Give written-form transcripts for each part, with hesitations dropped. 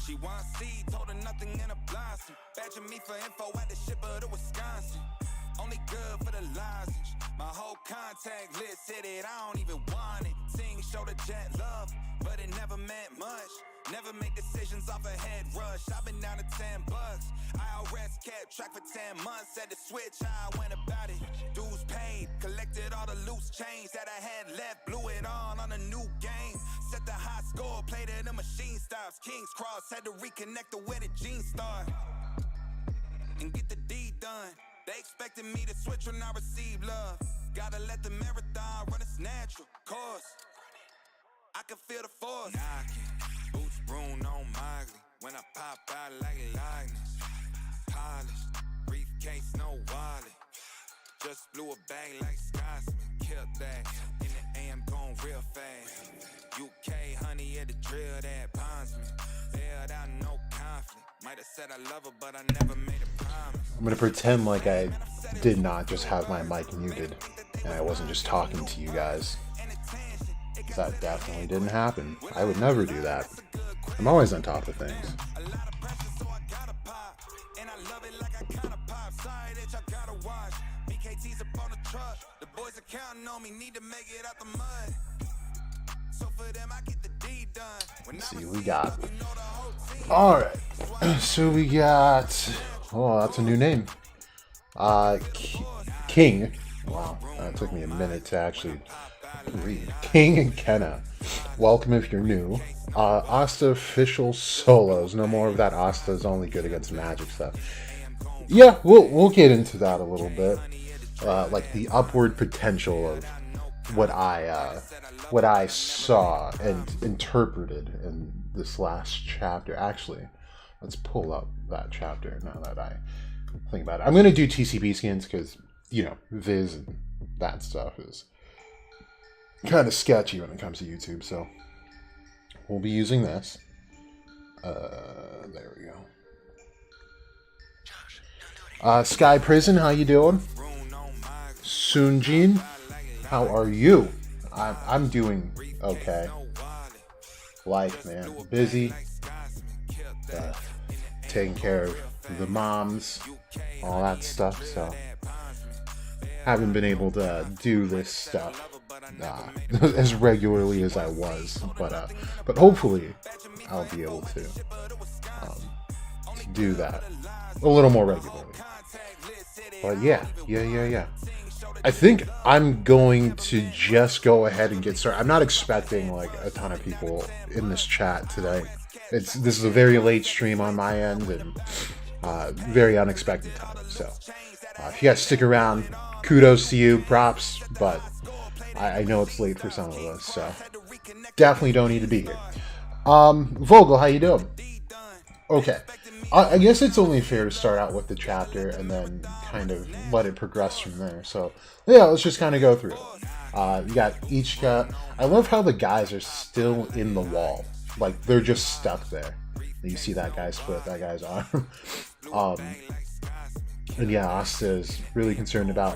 She want seed, told her nothing in a blossom. Badging me for info at the shipper to Wisconsin. Only good for the lozenge. My whole contact list hit it, I don't even want it. Ting showed a jet love, but it never meant much. Never make decisions off a head rush. I've been down to $10. IRS kept track for 10 months. Had to switch how I went about it. Dues paid, collected all the loose change that I had left. Blew it on a new game. Set the high score, played it in machine stops. King's Cross, had to reconnect the way the jeans start. And get the deed done. They expected me to switch when I receive love. Gotta let the marathon run its natural course. I can feel the force. Knocking, boots Bruno on Miley. When I pop out like likeness. Polished, briefcase, no wallet. Just blew a bag like Scotsman. Killed that, in the AM going real fast. UK honey at the drill that bonds me. Bailed out, no conflict. Might have said I love her, but I never made a promise. I'm gonna pretend like I did not just have my mic muted and I wasn't just talking to you guys. That definitely didn't happen. I would never do that. I'm always on top of things. Let's see what we got. Alright. So we got... Oh, that's a new name. King. Wow. That took me a minute to actually read. King and Kenna. Welcome if you're new. Asta official solos. No more of that Asta is only good against magic stuff. Yeah, we'll get into that a little bit. Like the upward potential of what I saw and interpreted in this last chapter. Actually, let's pull up that chapter now that I think about it. I'm going to do TCP skins because, you know, Viz and that stuff is kind of sketchy when it comes to YouTube, so we'll be using this. There we go. Sky Prison, how you doing? Sunjin, how are you? I'm doing okay. Life, man. Busy. Taking care of the moms, all that stuff, so haven't been able to do this stuff as regularly as I was, but hopefully I'll be able to do that a little more regularly. But yeah. I think I'm going to just go ahead and get started. I'm not expecting like a ton of people in this chat today. This is a very late stream on my end and very unexpected time. So if you guys stick around, kudos to you, props. But I know it's late for some of us, so definitely don't need to be here. Vogel, how you doing? Okay. I guess it's only fair to start out with the chapter and then kind of let it progress from there. So, yeah, let's just kind of go through it. You got Ichika. I love how the guys are still in the wall. Like, they're just stuck there. You see that guy's foot, that guy's arm. And yeah, Asta is really concerned about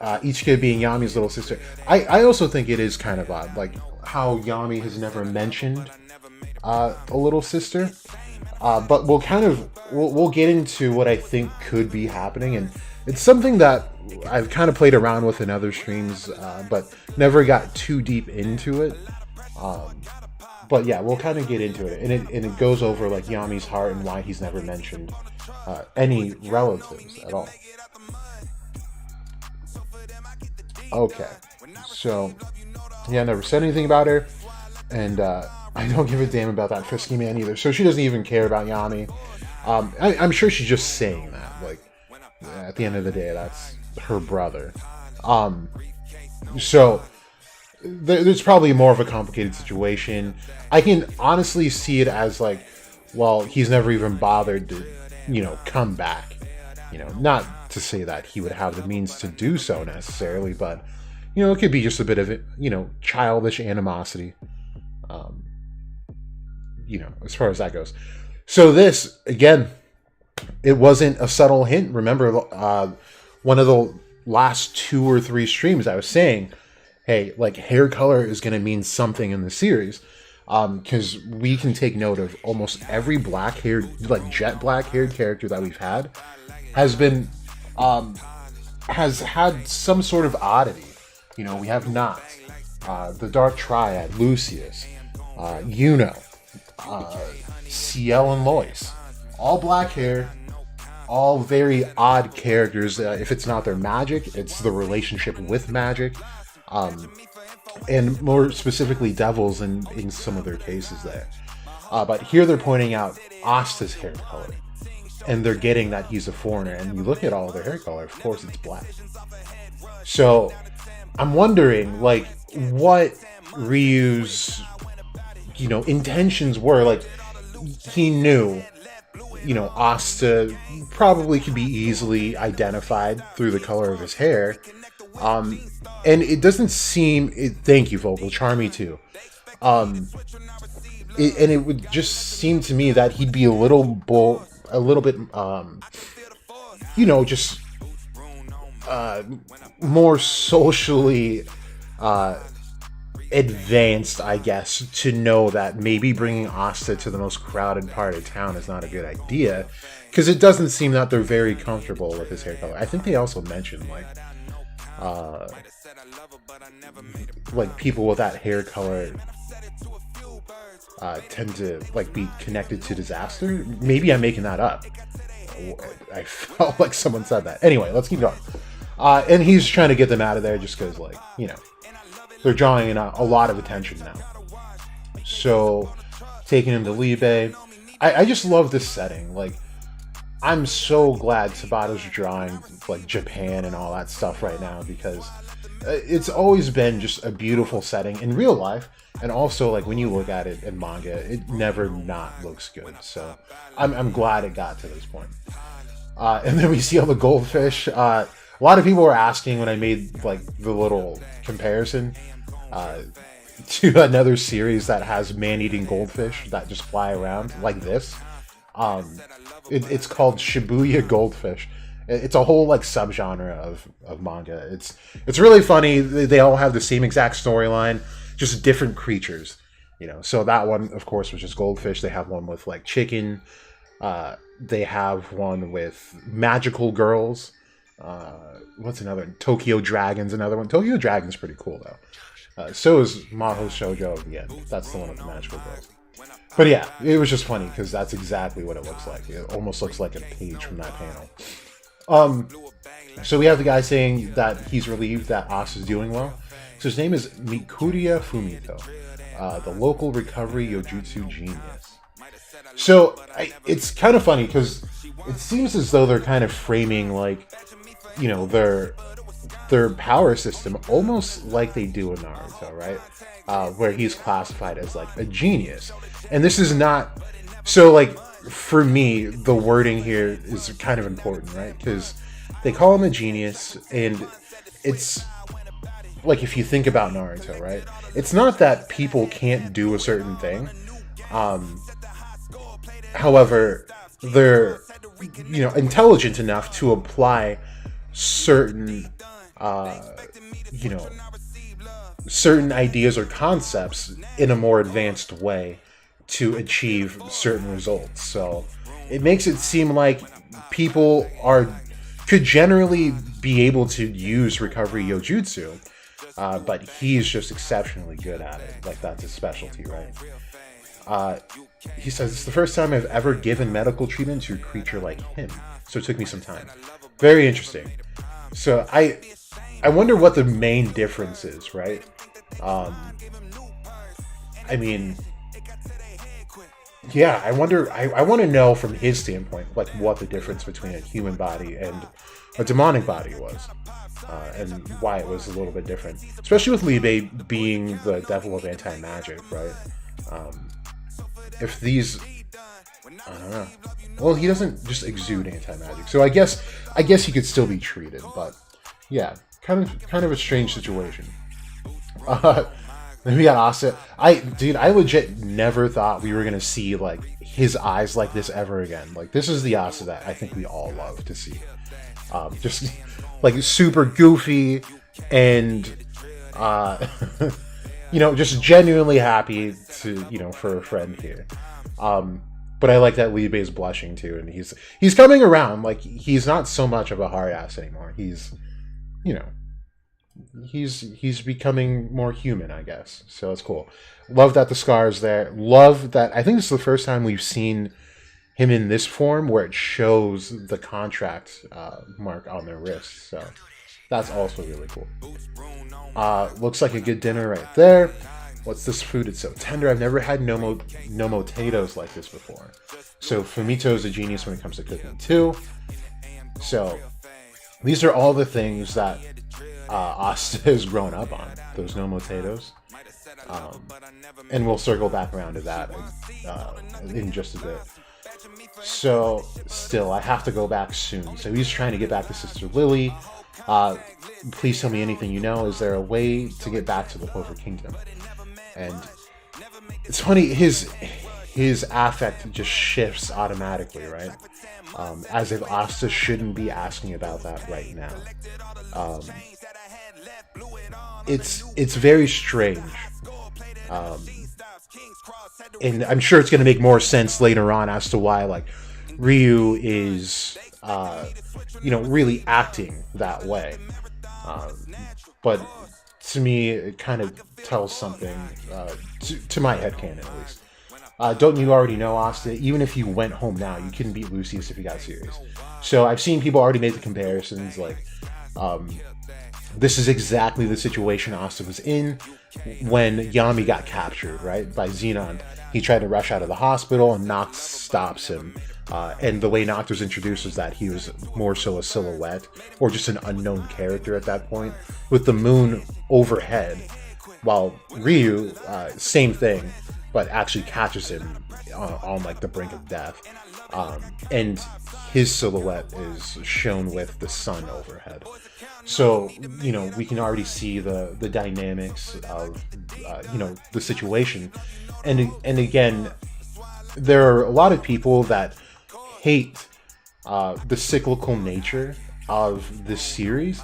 Ichika being Yami's little sister. I also think it is kind of odd, like, how Yami has never mentioned a little sister. But we'll get into what I think could be happening, and it's something that I've kind of played around with in other streams, but never got too deep into it. But yeah, we'll kind of get into it, and it goes over like Yami's heart and why he's never mentioned any relatives at all. Okay, so yeah, never said anything about her, and I don't give a damn about that frisky man either. So she doesn't even care about Yami. I'm sure she's just saying that. Like, at the end of the day, that's her brother. So there's probably more of a complicated situation. I can honestly see it as like, well, he's never even bothered to, come back. Not to say that he would have the means to do so necessarily, but, it could be just a bit of, childish animosity. As far as that goes. So this, again, it wasn't a subtle hint. Remember, one of the last 2 or 3 streams I was saying, hey, like, hair color is going to mean something in the series. because we can take note of almost every black-haired, like jet black-haired character that we've had has been, has had some sort of oddity. You know, we have Noct, the Dark Triad, Lucius, Yuno, Ciel and Lois, all black hair, all very odd characters. If it's not their magic, it's the relationship with magic, and more specifically devils in some of their cases there. But here they're pointing out Asta's hair color, and they're getting that he's a foreigner. And you look at all their hair color, of course it's black. So I'm wondering, like, what Ryu's, you know, intentions were. Like, he knew, you know, Asta probably could be easily identified through the color of his hair. And it doesn't seem... thank you, Vogel. Charmy, too. And it would just seem to me that he'd be a little bit, you know, just more socially advanced, I guess, to know that maybe bringing Asta to the most crowded part of town is not a good idea, because it doesn't seem that they're very comfortable with his hair color. I think they also mentioned, like people with that hair color tend to, like, be connected to disaster. Maybe I'm making that up. I felt like someone said that. Anyway, let's keep going. And he's trying to get them out of there just because, like, you know, they're drawing in a lot of attention now. So, taking him to Liebe. I just love this setting. Like, I'm so glad Tabata's drawing, like, Japan and all that stuff right now, because it's always been just a beautiful setting in real life. And also, like, when you look at it in manga, it never not looks good. So, I'm glad it got to this point. And then we see all the goldfish. A lot of people were asking when I made, like, the little comparison to another series that has man-eating goldfish that just fly around like this. It's called Shibuya Goldfish. It's a whole, like, subgenre of manga. It's really funny. They all have the same exact storyline, just different creatures, you know. So that one, of course, was just goldfish. They have one with, like, chicken. They have one with magical girls. What's another? Tokyo Dragon's another one. Tokyo Dragon's pretty cool, though. So is Maho Shoujo at the end. That's the one with the magical girls. But yeah, it was just funny because that's exactly what it looks like. It almost looks like a page from that panel. So we have the guy saying that he's relieved that Asta's doing well. So his name is Mikuria Fumito, the local recovery Yojutsu genius. So it's kind of funny because it seems as though they're kind of framing, like, you know, their power system almost like they do in Naruto, right? Where he's classified as, like, a genius. And this is not... So, like, for me, the wording here is kind of important, right? Because they call him a genius, and it's... Like, if you think about Naruto, right? It's not that people can't do a certain thing. However, they're, you know, intelligent enough to apply certain, you know, certain ideas or concepts in a more advanced way to achieve certain results. So it makes it seem like people could generally be able to use recovery Yojutsu, but he's just exceptionally good at it. Like, that's his specialty, right? He says, it's the first time I've ever given medical treatment to a creature like him, so it took me some time. Very interesting. So I wonder what the main difference is, right? I mean, yeah, I wonder, I want to know from his standpoint, like, what the difference between a human body and a demonic body was, and why it was a little bit different. Especially with Liebe being the devil of anti-magic, right? If these... I don't know. Well, he doesn't just exude anti-magic, so I guess he could still be treated, but yeah, kind of a strange situation. Then we got Asta. I legit never thought we were gonna see, like, his eyes like this ever again. Like, this is the Asta that I think we all love to see. Just like super goofy and just genuinely happy to, for a friend here. But I like that Liebe is blushing too, and he's coming around. Like, he's not so much of a hard ass anymore. He's becoming more human, I guess. So that's cool. Love that the scar is there. Love that, I think this is the first time we've seen him in this form where it shows the contract mark on their wrist. So that's also really cool. Looks like a good dinner right there. What's this food? It's so tender. I've never had nomo potatoes like this before. So Fumito is a genius when it comes to cooking too. So these are all the things that Asta has grown up on. Those nomo potatoes. And we'll circle back around to that in just a bit. So still, I have to go back soon. So he's trying to get back to Sister Lily. Please tell me anything you know. Is there a way to get back to the Clover Kingdom? And it's funny, his affect just shifts automatically, right? As if Asta shouldn't be asking about that right now. It's very strange. And I'm sure it's going to make more sense later on as to why, like, Ryu is, really acting that way. But to me, it kind of tells something, to my headcanon at least. Don't you already know, Asta? Even if you went home now, you couldn't beat Lucius if you got serious. So I've seen people already make the comparisons, like, this is exactly the situation Asta was in when Yami got captured, right, by Xenon. He tried to rush out of the hospital, and Noct stops him. And the way Noct was introduced is that he was more so a silhouette, or just an unknown character at that point, with the moon overhead, while Ryu, same thing, but actually catches him on like the brink of death. And his silhouette is shown with the sun overhead. So, we can already see the dynamics of, the situation. And again, there are a lot of people that hate the cyclical nature of this series,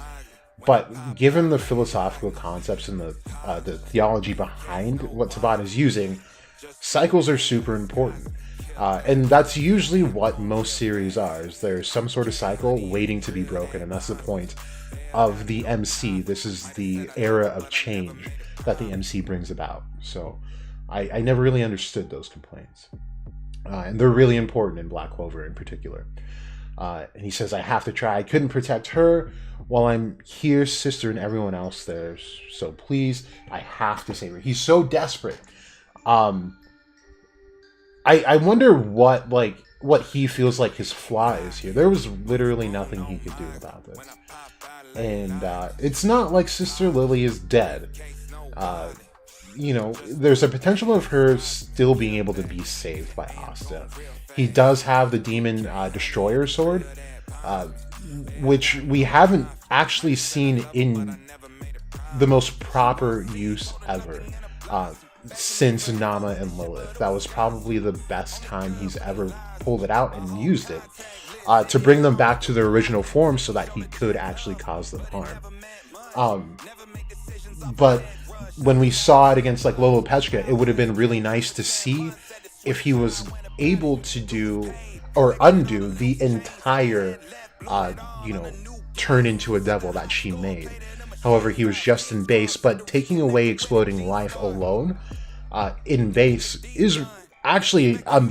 but given the philosophical concepts and the theology behind what Tabata is using, cycles are super important. And that's usually what most series are. Is there's some sort of cycle waiting to be broken, and that's the point of the MC. This is the era of change that the MC brings about. So I never really understood those complaints. And they're really important in Black Clover in particular. And he says, I have to try. I couldn't protect her while I'm here, sister, and everyone else there. So please, I have to save her. He's so desperate. I wonder what he feels like his flaw is here. There was literally nothing he could do about this. And it's not like Sister Lily is dead. There's a potential of her still being able to be saved by Asta. He does have the Demon Destroyer Sword, which we haven't actually seen in the most proper use ever. Since Nama and Lilith. That was probably the best time he's ever pulled it out and used it to bring them back to their original form so that he could actually cause them harm. But when we saw it against like Lolo Pechka, it would have been really nice to see if he was able to do or undo the entire turn into a devil that she made. However, he was just in base, but taking away exploding life alone in base is actually a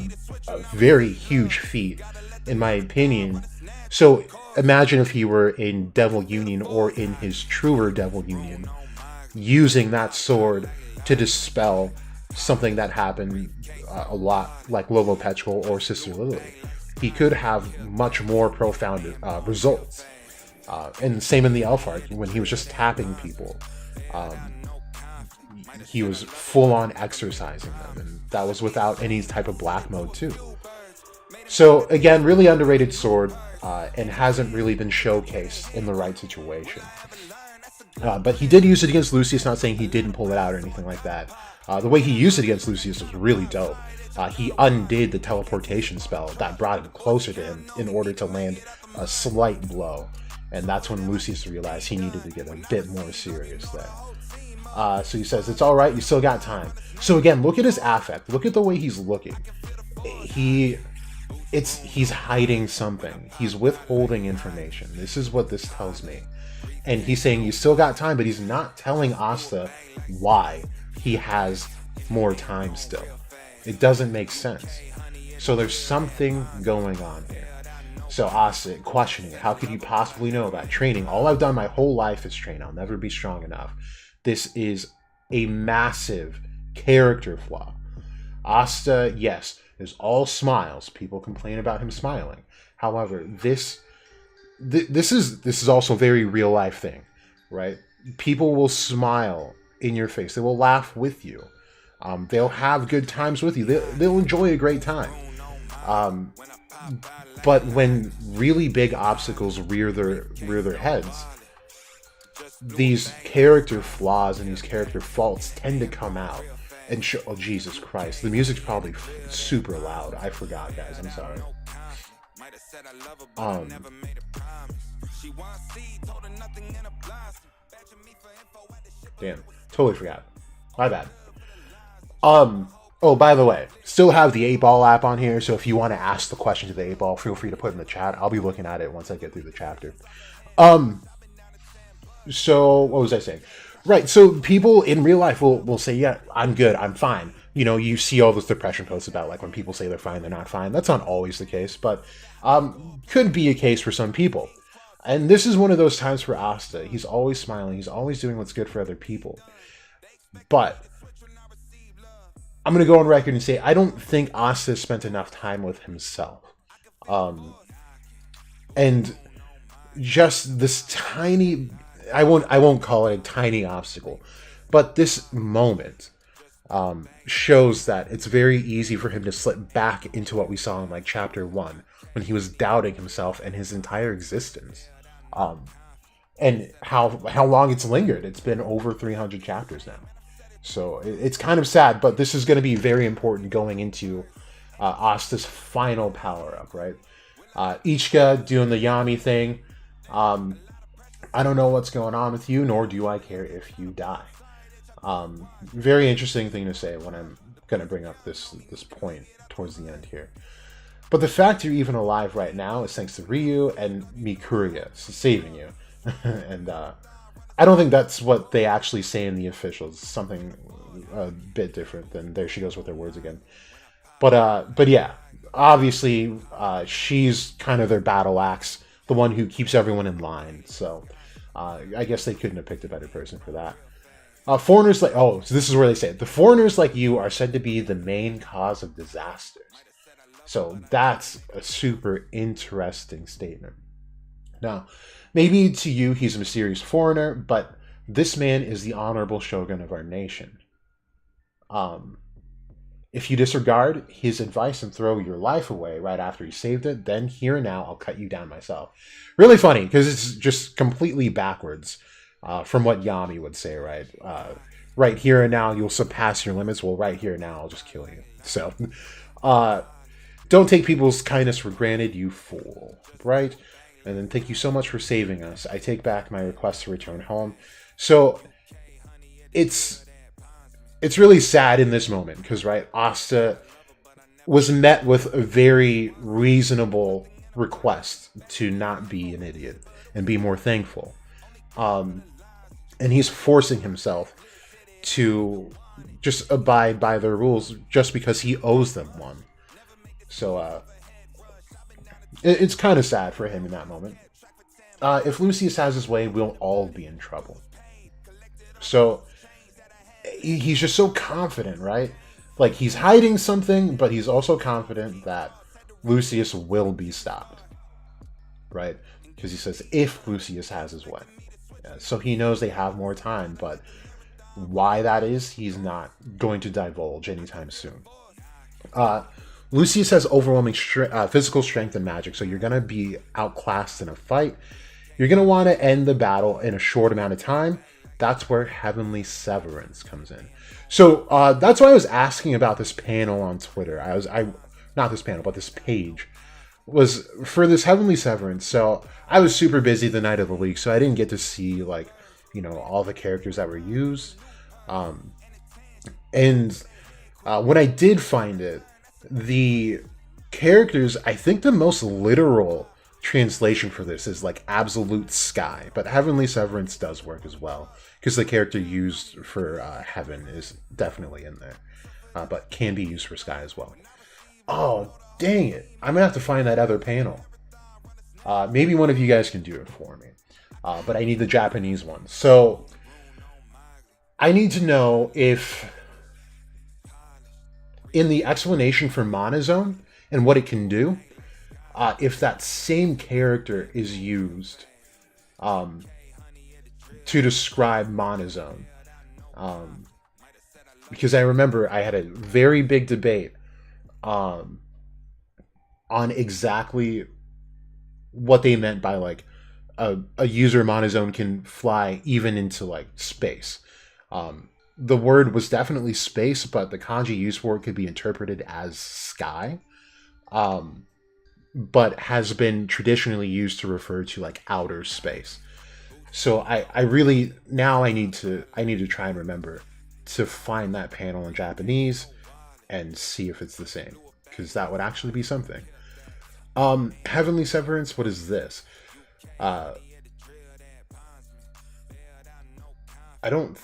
very huge feat, in my opinion. So imagine if he were in Devil Union or in his truer Devil Union, using that sword to dispel something that happened a lot like Lolo Petrol or Sister Lily. He could have much more profound results. And same in the Elf arc, when he was just tapping people. He was full-on exercising them, and that was without any type of black mode too. So again, really underrated sword, and hasn't really been showcased in the right situation. But he did use it against Lucius, not saying he didn't pull it out or anything like that. The way he used it against Lucius was really dope. He undid the teleportation spell that brought him closer to him in order to land a slight blow. And that's when Lucius realized he needed to get a bit more serious there. So he says, it's all right, you still got time. So again, look at his affect. Look at the way he's looking. He's hiding something. He's withholding information. This is what this tells me. And he's saying you still got time, but he's not telling Asta why he has more time still. It doesn't make sense. So there's something going on here. So Asta questioning it. How could you possibly know about training? All I've done my whole life is train. I'll never be strong enough. This is a massive character flaw. Asta, yes, is all smiles. People complain about him smiling. However, this is also a very real life thing, right? People will smile in your face. They will laugh with you. They'll have good times with you. They'll enjoy a great time. But when really big obstacles rear their heads, these character flaws and these character faults tend to come out and show. Oh, Jesus Christ! The music's probably super loud. I forgot, guys. I'm sorry. Damn, totally forgot. My bad. Oh, by the way, still have the 8-Ball app on here, so if you want to ask the question to the 8-Ball, feel free to put it in the chat. I'll be looking at it once I get through the chapter. So, what was I saying? Right, so people in real life will say, yeah, I'm good, I'm fine. You know, you see all those depression posts about, like, when people say they're fine, they're not fine. That's not always the case, but could be a case for some people. And this is one of those times for Asta. He's always smiling. He's always doing what's good for other people. But I'm going to go on record and say I don't think Asta spent enough time with himself. And just this tiny, I won't call it a tiny obstacle, but this moment shows that it's very easy for him to slip back into what we saw in like chapter 1 when he was doubting himself and his entire existence. And how long it's lingered. It's been over 300 chapters now. So it's kind of sad, but this is going to be very important going into Asta's final power-up, right? Ichika doing the Yami thing. I don't know what's going on with you, nor do I care if you die. Very interesting thing to say when I'm going to bring up this point towards the end here. But the fact you're even alive right now is thanks to Ryu and Mikuria saving you. And I don't think that's what they actually say in the officials. It's something a bit different than there she goes with her words again. But yeah, obviously she's kind of their battle axe, the one who keeps everyone in line. So I guess they couldn't have picked a better person for that. Foreigners like, oh, so this is where they say it. The foreigners like you are said to be the main cause of disasters. So that's a super interesting statement. Now, maybe to you he's a mysterious foreigner, but this man is the honorable shogun of our nation. If you disregard his advice and throw your life away right after he saved it, then here and now I'll cut you down myself. Really funny, because it's just completely backwards from what Yami would say, right? Right here and now you'll surpass your limits. Well, right here and now I'll just kill you. So, don't take people's kindness for granted, you fool, right? And then thank you so much for saving us. I take back my request to return home. So it's really sad in this moment because, right, Asta was met with a very reasonable request to not be an idiot and be more thankful. And he's forcing himself to just abide by their rules just because he owes them one. So it's kind of sad for him in that moment. If Lucius has his way, we'll all be in trouble. So he's just so confident, right? Like he's hiding something, but he's also confident that Lucius will be stopped, right? Because he says if Lucius has his way. Yeah, so he knows they have more time, but why that is, he's not going to divulge anytime soon. Lucius has overwhelming physical strength and magic, so you're going to be outclassed in a fight. You're going to want to end the battle in a short amount of time. That's where Heavenly Severance comes in. So that's why I was asking about this panel on Twitter. Not this panel, but this page was for this Heavenly Severance. So I was super busy the night of the leak, so I didn't get to see like, you know, all the characters that were used. And when I did find it, the characters, I think the most literal translation for this is like absolute sky, but Heavenly Severance does work as well, because the character used for heaven is definitely in there, but can be used for sky as well. Oh, dang it. I'm going to have to find that other panel. Maybe one of you guys can do it for me. But I need the Japanese one. So I need to know if in the explanation for Monozone and what it can do, if that same character is used to describe Monozone. Because I remember I had a very big debate on exactly what they meant by like a user Monozone can fly even into like space. The word was definitely space, but the kanji used for it could be interpreted as sky. But has been traditionally used to refer to like outer space. So I really now I need to try and remember to find that panel in Japanese and see if it's the same, because that would actually be something. Heavenly Severance, what is this? I don't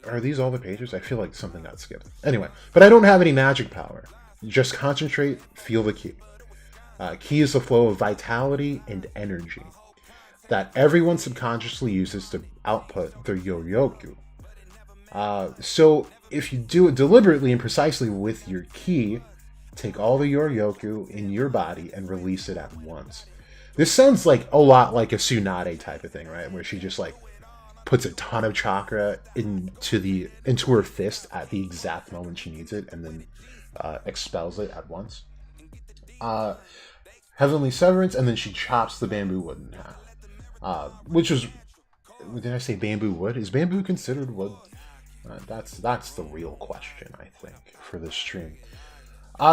are these all the pages? I feel like something got skipped. Anyway, but I don't have any magic power. Just concentrate, feel the ki. Ki is the flow of vitality and energy that everyone subconsciously uses to output their yoryoku. So if you do it deliberately and precisely with your ki, take all the yoryoku in your body and release it at once. This sounds like a lot like a Tsunade type of thing, right? Where she just like puts a ton of chakra into her fist at the exact moment she needs it, and then expels it at once. Heavenly Severance, and then she chops the bamboo wood in half. Which was, did I say bamboo wood? Is bamboo considered wood? That's the real question, I think, for this stream.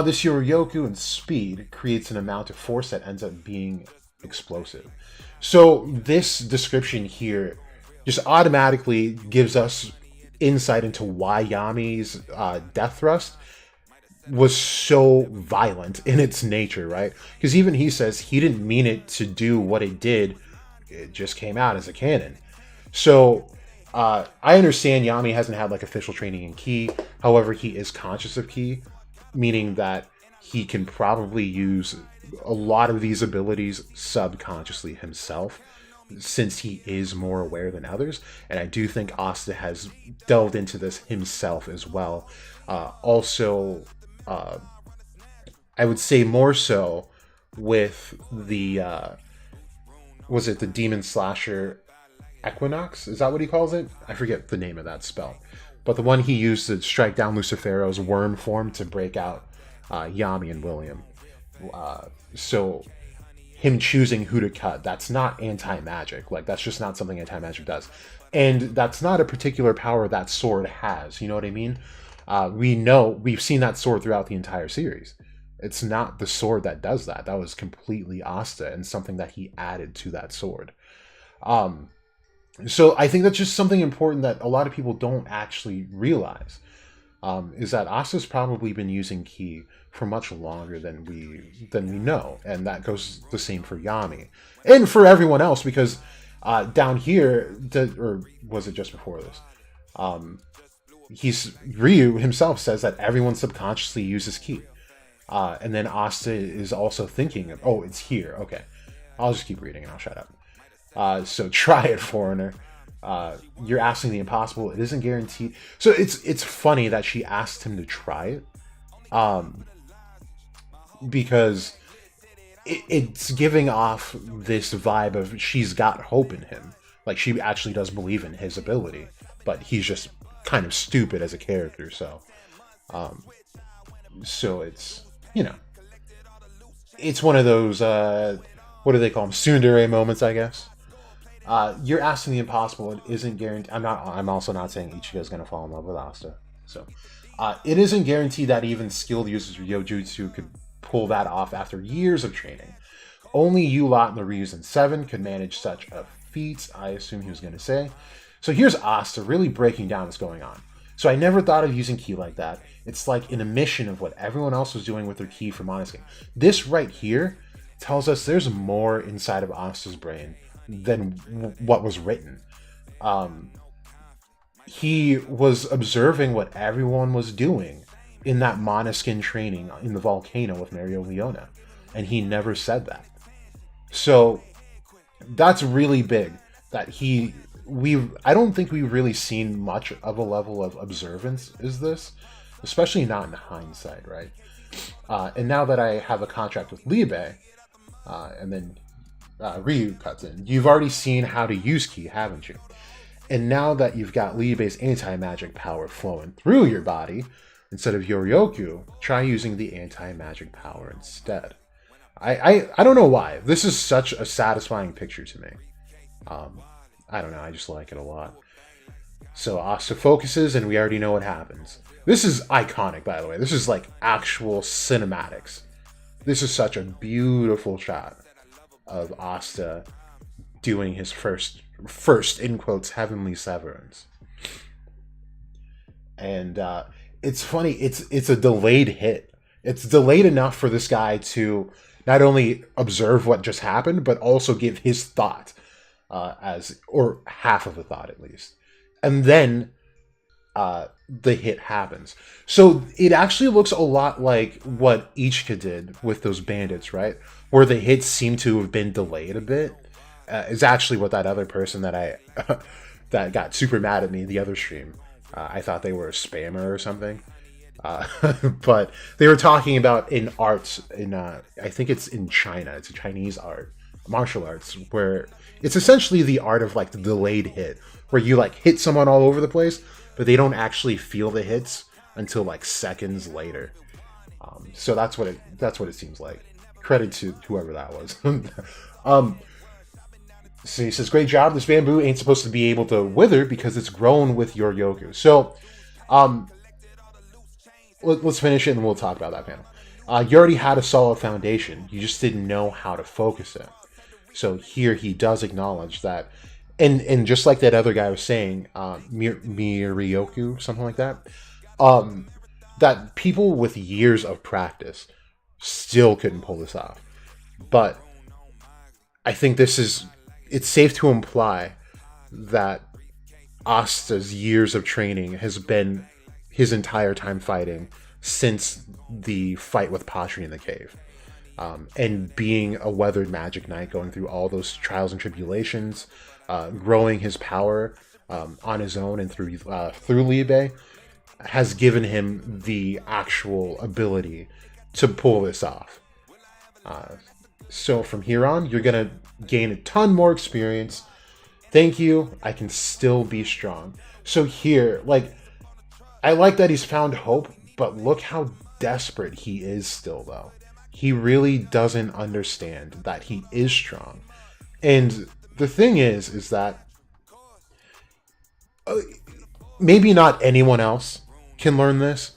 This Yoryoku and speed creates an amount of force that ends up being explosive. So this description here just automatically gives us insight into why Yami's death thrust was so violent in its nature, right? Because even he says he didn't mean it to do what it did. It just came out as a cannon. So I understand Yami hasn't had like official training in ki. However, he is conscious of ki, meaning that he can probably use a lot of these abilities subconsciously himself, since he is more aware than others. And I do think Asta has delved into this himself as well. Also, I would say more so with the was it the Demon Slasher Equinox? Is that what he calls it? I forget the name of that spell. But the one he used to strike down Lucifero's worm form to break out Yami and William. So him choosing who to cut, that's not anti-magic. Like, that's just not something anti-magic does. And that's not a particular power that sword has. You know what I mean? We've seen that sword throughout the entire series. It's not the sword that does that. That was completely Asta and something that he added to that sword. So I think that's just something important that a lot of people don't actually realize. Is that Asta's probably been using ki for much longer than we know, and that goes the same for Yami and for everyone else, because down here, or was it just before this? Ryu himself says that everyone subconsciously uses ki, and then Asta is also thinking of, oh, it's here. Okay, I'll just keep reading and I'll shut up. So try it, foreigner. You're asking the impossible. It isn't guaranteed. So it's funny that she asked him to try it, because it's giving off this vibe of she's got hope in him. Like, she actually does believe in his ability, but he's just kind of stupid as a character. So it's, it's one of those what do they call them, tsundere moments, I guess. You're asking the impossible. It isn't guaranteed. I'm also not saying Ichigo's going to fall in love with Asta. So, it isn't guaranteed that even skilled users of Yojutsu could pull that off after years of training. Only Yu-Lot and the Ryuzen 7 could manage such a feat, I assume he was going to say. So here's Asta really breaking down what's going on. So I never thought of using ki like that. It's like an omission of what everyone else was doing with their ki for monoskin. This right here tells us there's more inside of Asta's brain than what was written. He was observing what everyone was doing in that monoskin training in the volcano with Mario Leona, and he never said that. So that's really big. That I don't think we've really seen much of a level of observance is this, especially not in hindsight, right? And now that I have a contract with Liebe, and then Ryu cuts in, you've already seen how to use ki, haven't you? And now that you've got Liebe's anti-magic power flowing through your body, instead of Yoryoku, try using the anti-magic power instead. I don't know why. This is such a satisfying picture to me. I don't know, I just like it a lot. So Asta focuses, and we already know what happens. This is iconic, by the way. This is like actual cinematics. This is such a beautiful shot of Asta doing his first in quotes heavenly severance. And it's funny, it's a delayed hit. It's delayed enough for this guy to not only observe what just happened, but also give his thought, or half of a thought at least. And then the hit happens. So it actually looks a lot like what Ichika did with those bandits, right? Where the hits seem to have been delayed a bit. Is actually what that other person that that got super mad at me in the other stream, I thought they were a spammer or something. But they were talking about in arts in I think it's in China. It's a Chinese art, martial arts, where it's essentially the art of like the delayed hit, where you like hit someone all over the place, but they don't actually feel the hits until like seconds later. So that's what it seems like. Credit to whoever that was. So he says, great job. This bamboo ain't supposed to be able to wither because it's grown with Yoryoku. So, let's finish it and we'll talk about that panel. You already had a solid foundation. You just didn't know how to focus it. So here he does acknowledge that. And just like that other guy was saying, Miryoku, something like that, that people with years of practice still couldn't pull this off. But I think it's safe to imply that Asta's years of training has been his entire time fighting since the fight with Patri in the cave. And being a weathered magic knight, going through all those trials and tribulations, growing his power on his own and through Liebe, has given him the actual ability to pull this off. So from here on, you're going to gain a ton more experience. Thank you. I can still be strong. So here, like, I like that he's found hope, but look how desperate he is still, though. He really doesn't understand that he is strong. And the thing is that maybe not anyone else can learn this,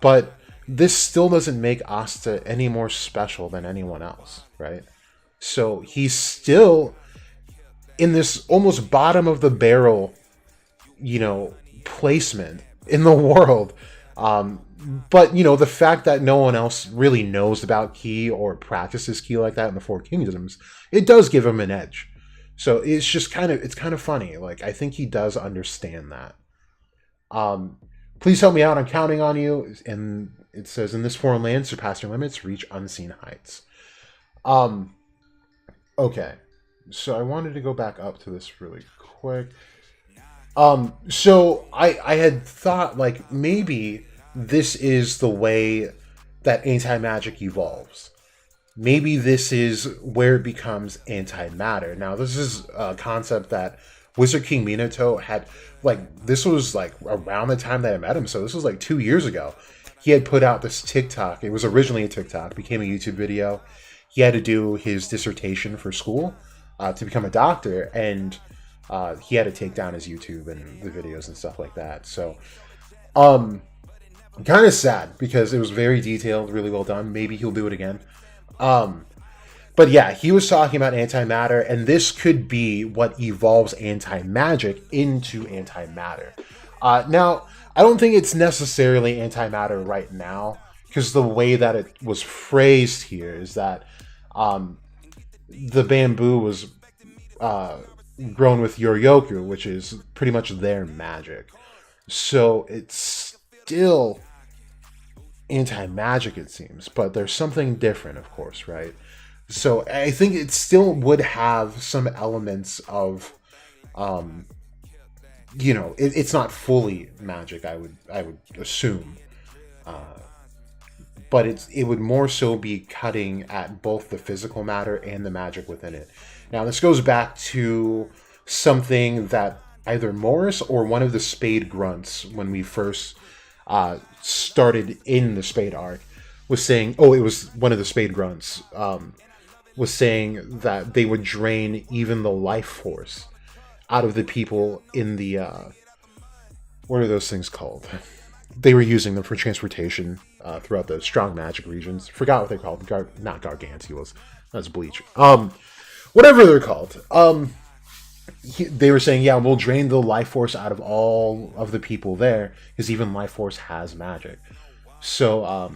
but this still doesn't make Asta any more special than anyone else, right? So he's still in this almost bottom of the barrel, placement in the world. But, the fact that no one else really knows about ki or practices ki like that in the Four Kingdoms, it does give him an edge. So it's just kind of funny. Like, I think he does understand that. Please help me out. I'm counting on you. And it says, in this foreign land, surpass your limits, reach unseen heights. Okay. So I wanted to go back up to this really quick. So I had thought, like, maybe this is the way that anti-magic evolves. Maybe this is where it becomes antimatter. Now, this is a concept that Wizard King Minato had, like, this was, like, around the time that I met him, so this was, like, 2 years ago. He had put out this TikTok. It was originally a TikTok, became a YouTube video. He had to do his dissertation for school to become a doctor, and he had to take down his YouTube and the videos and stuff like that. So, kind of sad, because it was very detailed, really well done. Maybe he'll do it again. But yeah, he was talking about antimatter, and this could be what evolves anti-magic into antimatter. Now, I don't think it's necessarily antimatter right now, because the way that it was phrased here is that the bamboo was grown with Yoryoku, which is pretty much their magic. So it's still anti-magic, it seems, but there's something different, of course, right? So I think it still would have some elements of, it's not fully magic. I would assume, but it would more so be cutting at both the physical matter and the magic within it. Now, this goes back to something that either Morris or one of the Spade grunts, when we first started in the Spade arc, was saying, it was one of the Spade grunts, was saying that they would drain even the life force out of the people in the, what are those things called? They were using them for transportation throughout the strong magic regions. Forgot what they're called. Not Gargantulas. That's Bleach. Whatever they're called. They were saying, yeah, we'll drain the life force out of all of the people there, because even life force has magic. So,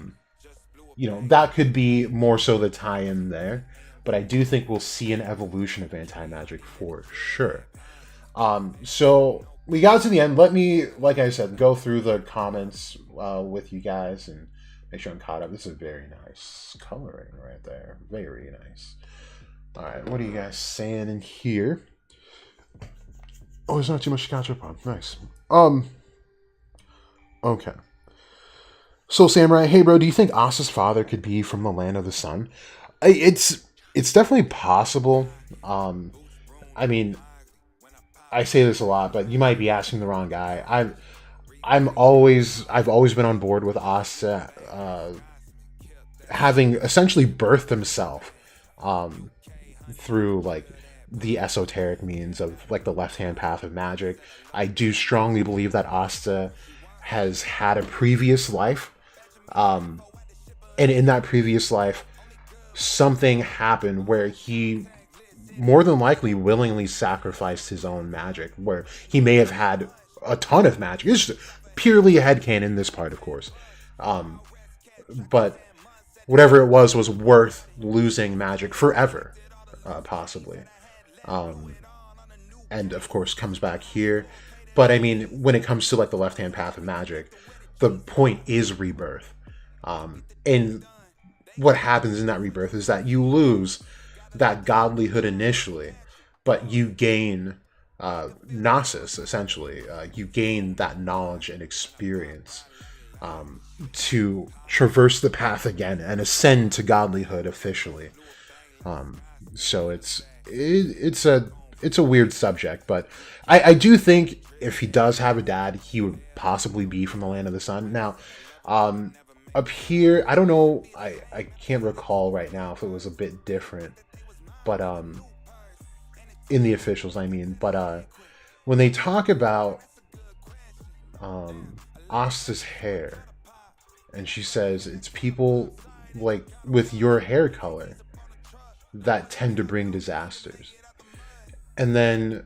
that could be more so the tie-in there. But I do think we'll see an evolution of anti-magic for sure. So we got to the end. Let me, like I said, go through the comments with you guys and make sure I'm caught up. This is very nice coloring right there. Very nice. All right, what are you guys saying in here? Oh, there's not too much to catch up on. Nice. Okay. Soul Samurai, hey bro, do you think Asta's father could be from the Land of the Sun? It's definitely possible. I mean, I say this a lot, but you might be asking the wrong guy. I've always been on board with Asta having essentially birthed himself through like the esoteric means of like the left-hand path of magic. I do strongly believe that Asta has had a previous life, and in that previous life something happened where he more than likely willingly sacrificed his own magic, where he may have had a ton of magic. It's just purely a headcanon in this part, of course. But whatever it was worth losing magic forever, possibly. And of course comes back here. But I mean, when it comes to like the left-hand path of magic, the point is rebirth. And what happens in that rebirth is that you lose that godlyhood initially, but you gain gnosis, essentially. You gain that knowledge and experience to traverse the path again and ascend to godlyhood officially. So it's a weird subject, but I do think if he does have a dad, he would possibly be from the Land of the Sun. Now, up here, I don't know, I can't recall right now if it was a bit different, but in the officials, I mean, but when they talk about Asta's hair, and she says it's people like with your hair color that tend to bring disasters. And then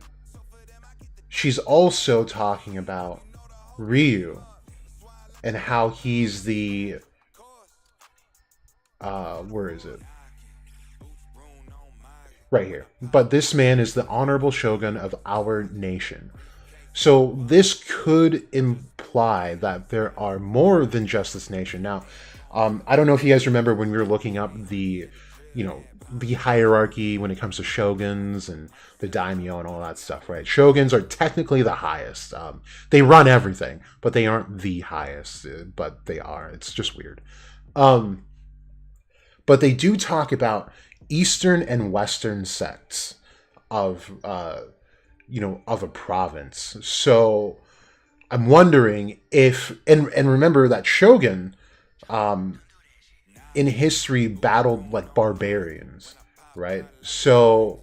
she's also talking about Ryu and how he's the where is it? Right here. But this man is the honorable shogun of our nation. So this could imply that there are more than just this nation. Now, I don't know if you guys remember when we were looking up the hierarchy when it comes to shoguns and the daimyo and all that stuff, right? Shoguns are technically the highest. They run everything, but they aren't the highest, but they are. It's just weird. But they do talk about Eastern and Western sects of of a province. So I'm wondering if, and remember that shogun in history battled like barbarians, right? So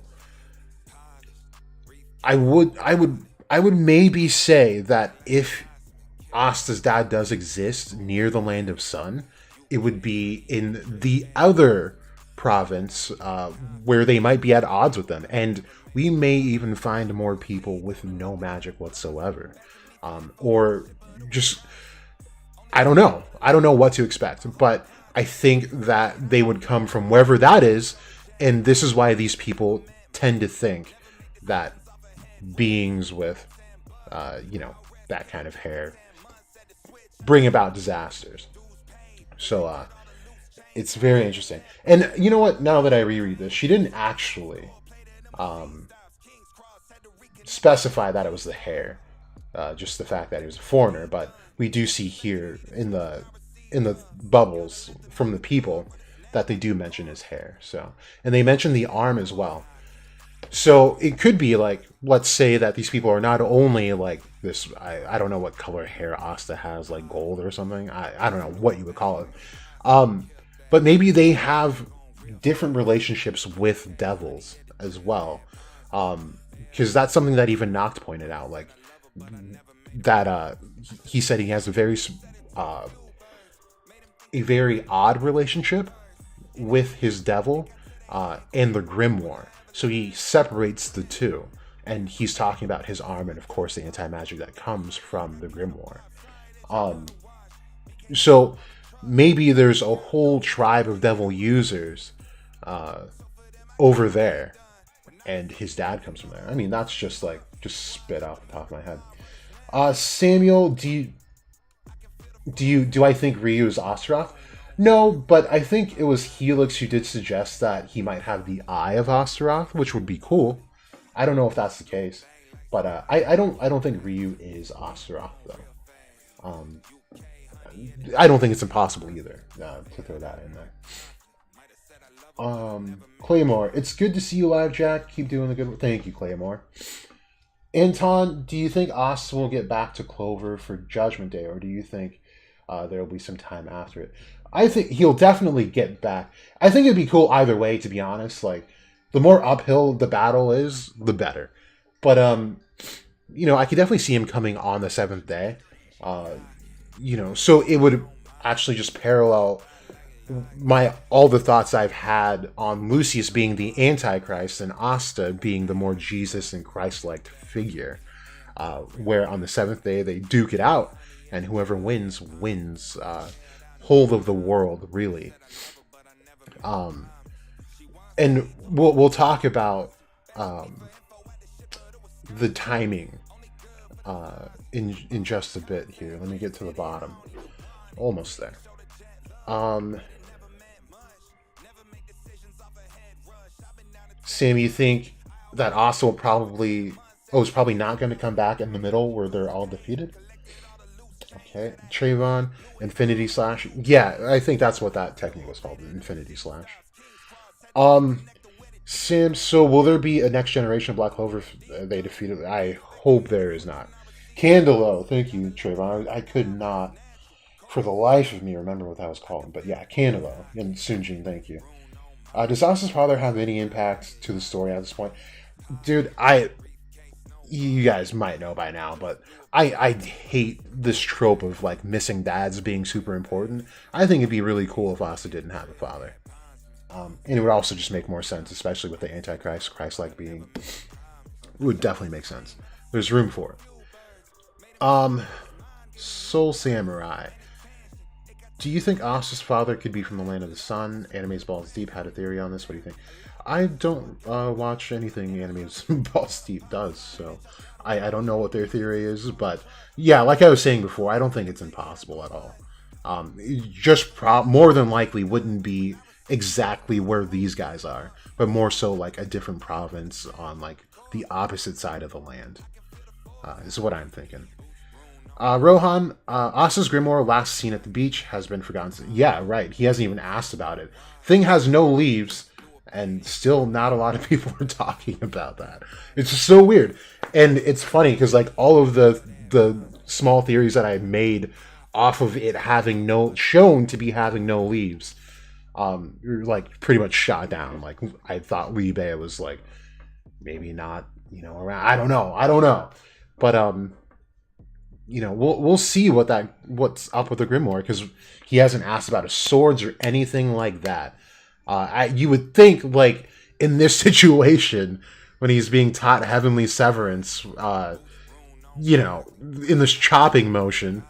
I would maybe say that if Asta's dad does exist near the Land of Sun, it would be in the other province where they might be at odds with them, and we may even find more people with no magic whatsoever, or just, I don't know. I don't know what to expect, but I think that they would come from wherever that is, and this is why these people tend to think that beings with, that kind of hair bring about disasters. So, it's very interesting. And you know what? Now that I reread this, she didn't actually specify that it was the hair, just the fact that he was a foreigner. But we do see here in the bubbles from the people that they do mention his hair. So, and they mention the arm as well. So it could be like, let's say that these people are not only like this, I don't know what color hair Asta has, like gold or something. I don't know what you would call it. But maybe they have different relationships with devils as well. Because that's something that even Noct pointed out. Like, that he said he has a very odd relationship with his devil and the grimoire. So he separates the two, and he's talking about his arm and, of course, the anti-magic that comes from the grimoire. So maybe there's a whole tribe of devil users over there, and his dad comes from there. I mean, that's just spit off the top of my head. Samuel, do I think Ryu is Astaroth? No, but I think it was Helix who did suggest that he might have the eye of Astaroth, which would be cool. I don't know if that's the case, but I don't think Ryu is Astaroth though. I don't think it's impossible either to throw that in there. Claymore, it's good to see you live, Jack. Keep doing the good work. Thank you, Claymore. Anton, do you think Asta will get back to Clover for Judgment Day, or do you think there will be some time after it? I think he'll definitely get back. I think it'd be cool either way, to be honest. Like, the more uphill the battle is, the better. But, I could definitely see him coming on the 7th day. So it would actually just parallel all the thoughts I've had on Lucius being the Antichrist and Asta being the more Jesus and Christ-like figure. Where on the 7th day they duke it out, and whoever wins whole of the world, really. And we'll talk about the timing in just a bit here. Let me get to the bottom. Almost there. Sam, you think that Asta is probably not going to come back in the middle where they're all defeated? Okay, Trayvon, Infinity Slash. Yeah, I think that's what that technique was called, Infinity Slash. Sim, so will there be a next generation of Black Clover they defeated? I hope there is not. Candelo, thank you, Trayvon. I could not, for the life of me, remember what that was called. But yeah, Candelo. And Sunjin, thank you. Does Asta's father have any impact to the story at this point? Dude, you guys might know by now, but I hate this trope of like missing dads being super important. I think it'd be really cool if Asta didn't have a father. And it would also just make more sense, especially with the Antichrist, Christ-like being. It would definitely make sense. There's room for it. Soul Samurai. Do you think Asta's father could be from the Land of the Sun? Anime's Balls Deep had a theory on this. What do you think? I don't watch anything Anime's Balls Deep does, so I don't know what their theory is. But yeah, like I was saying before, I don't think it's impossible at all. More than likely wouldn't be exactly where these guys are, but more so like a different province on like the opposite side of the land. Is what I'm thinking. Rohan, Asta's grimoire last seen at the beach has been forgotten. Yeah, right. He hasn't even asked about it. Thing has no leaves, and still not a lot of people are talking about that. It's just so weird. And it's funny because like all of the small theories that I made off of it having shown to be having no leaves, like pretty much shot down. Like I thought Liebe was like maybe not, around. I don't know. But we'll see what's up with the grimoire, because he hasn't asked about his swords or anything like that. You would think, like, in this situation, when he's being taught Heavenly Severance, in this chopping motion,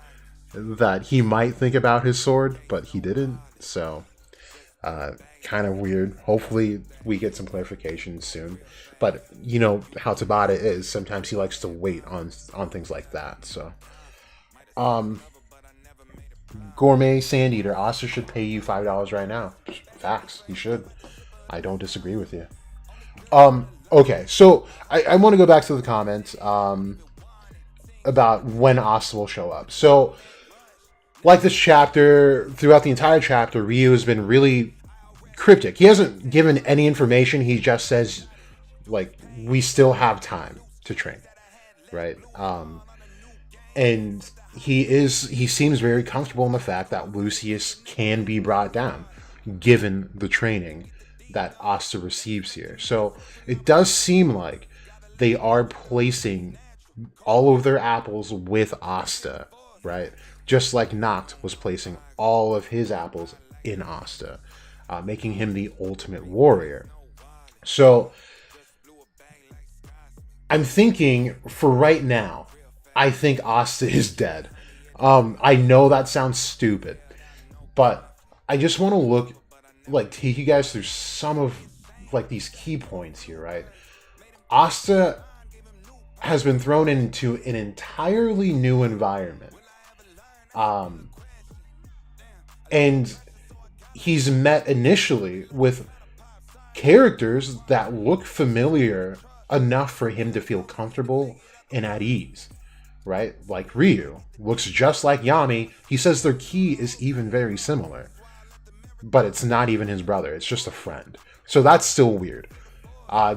that he might think about his sword, but he didn't. So, kind of weird. Hopefully, we get some clarification soon. But you know how Tabata is. Sometimes he likes to wait on things like that. So, Gourmet Sand Eater, Asta should pay you $5 right now. Facts. He should. I don't disagree with you. Okay, so I want to go back to the comments about when Asta will show up. So, like this chapter, throughout the entire chapter, Ryu has been really cryptic. He hasn't given any information. He just says, like, we still have time to train, right? And he seems very comfortable in the fact that Lucius can be brought down, given the training that Asta receives here. So it does seem like they are placing all of their apples with Asta, right? Just like Nacht was placing all of his apples in Asta, making him the ultimate warrior. So I'm thinking, for right now, I think Asta is dead. I know that sounds stupid, but I just want to take you guys through some of like these key points here, right? Asta has been thrown into an entirely new environment. And he's met initially with characters that look familiar enough for him to feel comfortable and at ease, right? Like Ryu looks just like Yami. He says their ki is even very similar, but it's not even his brother. It's just a friend. So that's still weird.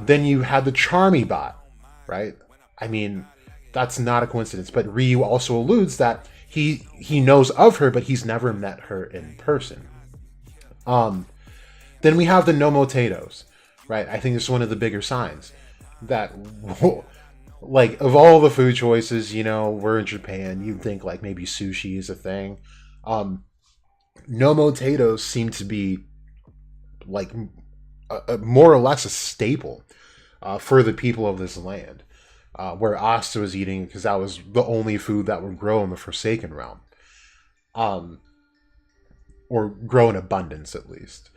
Then you had the Charmy bot, right? I mean, that's not a coincidence, but Ryu also alludes that he knows of her, but he's never met her in person. Then we have the Nomotatoes, right? I think this is one of the bigger signs that, like, of all the food choices, you know, we're in Japan, you'd think like maybe sushi is a thing. Nomotatoes seem to be like more or less a staple for the people of this land, where Asta was eating, because that was the only food that would grow in the Forsaken Realm, or grow in abundance at least.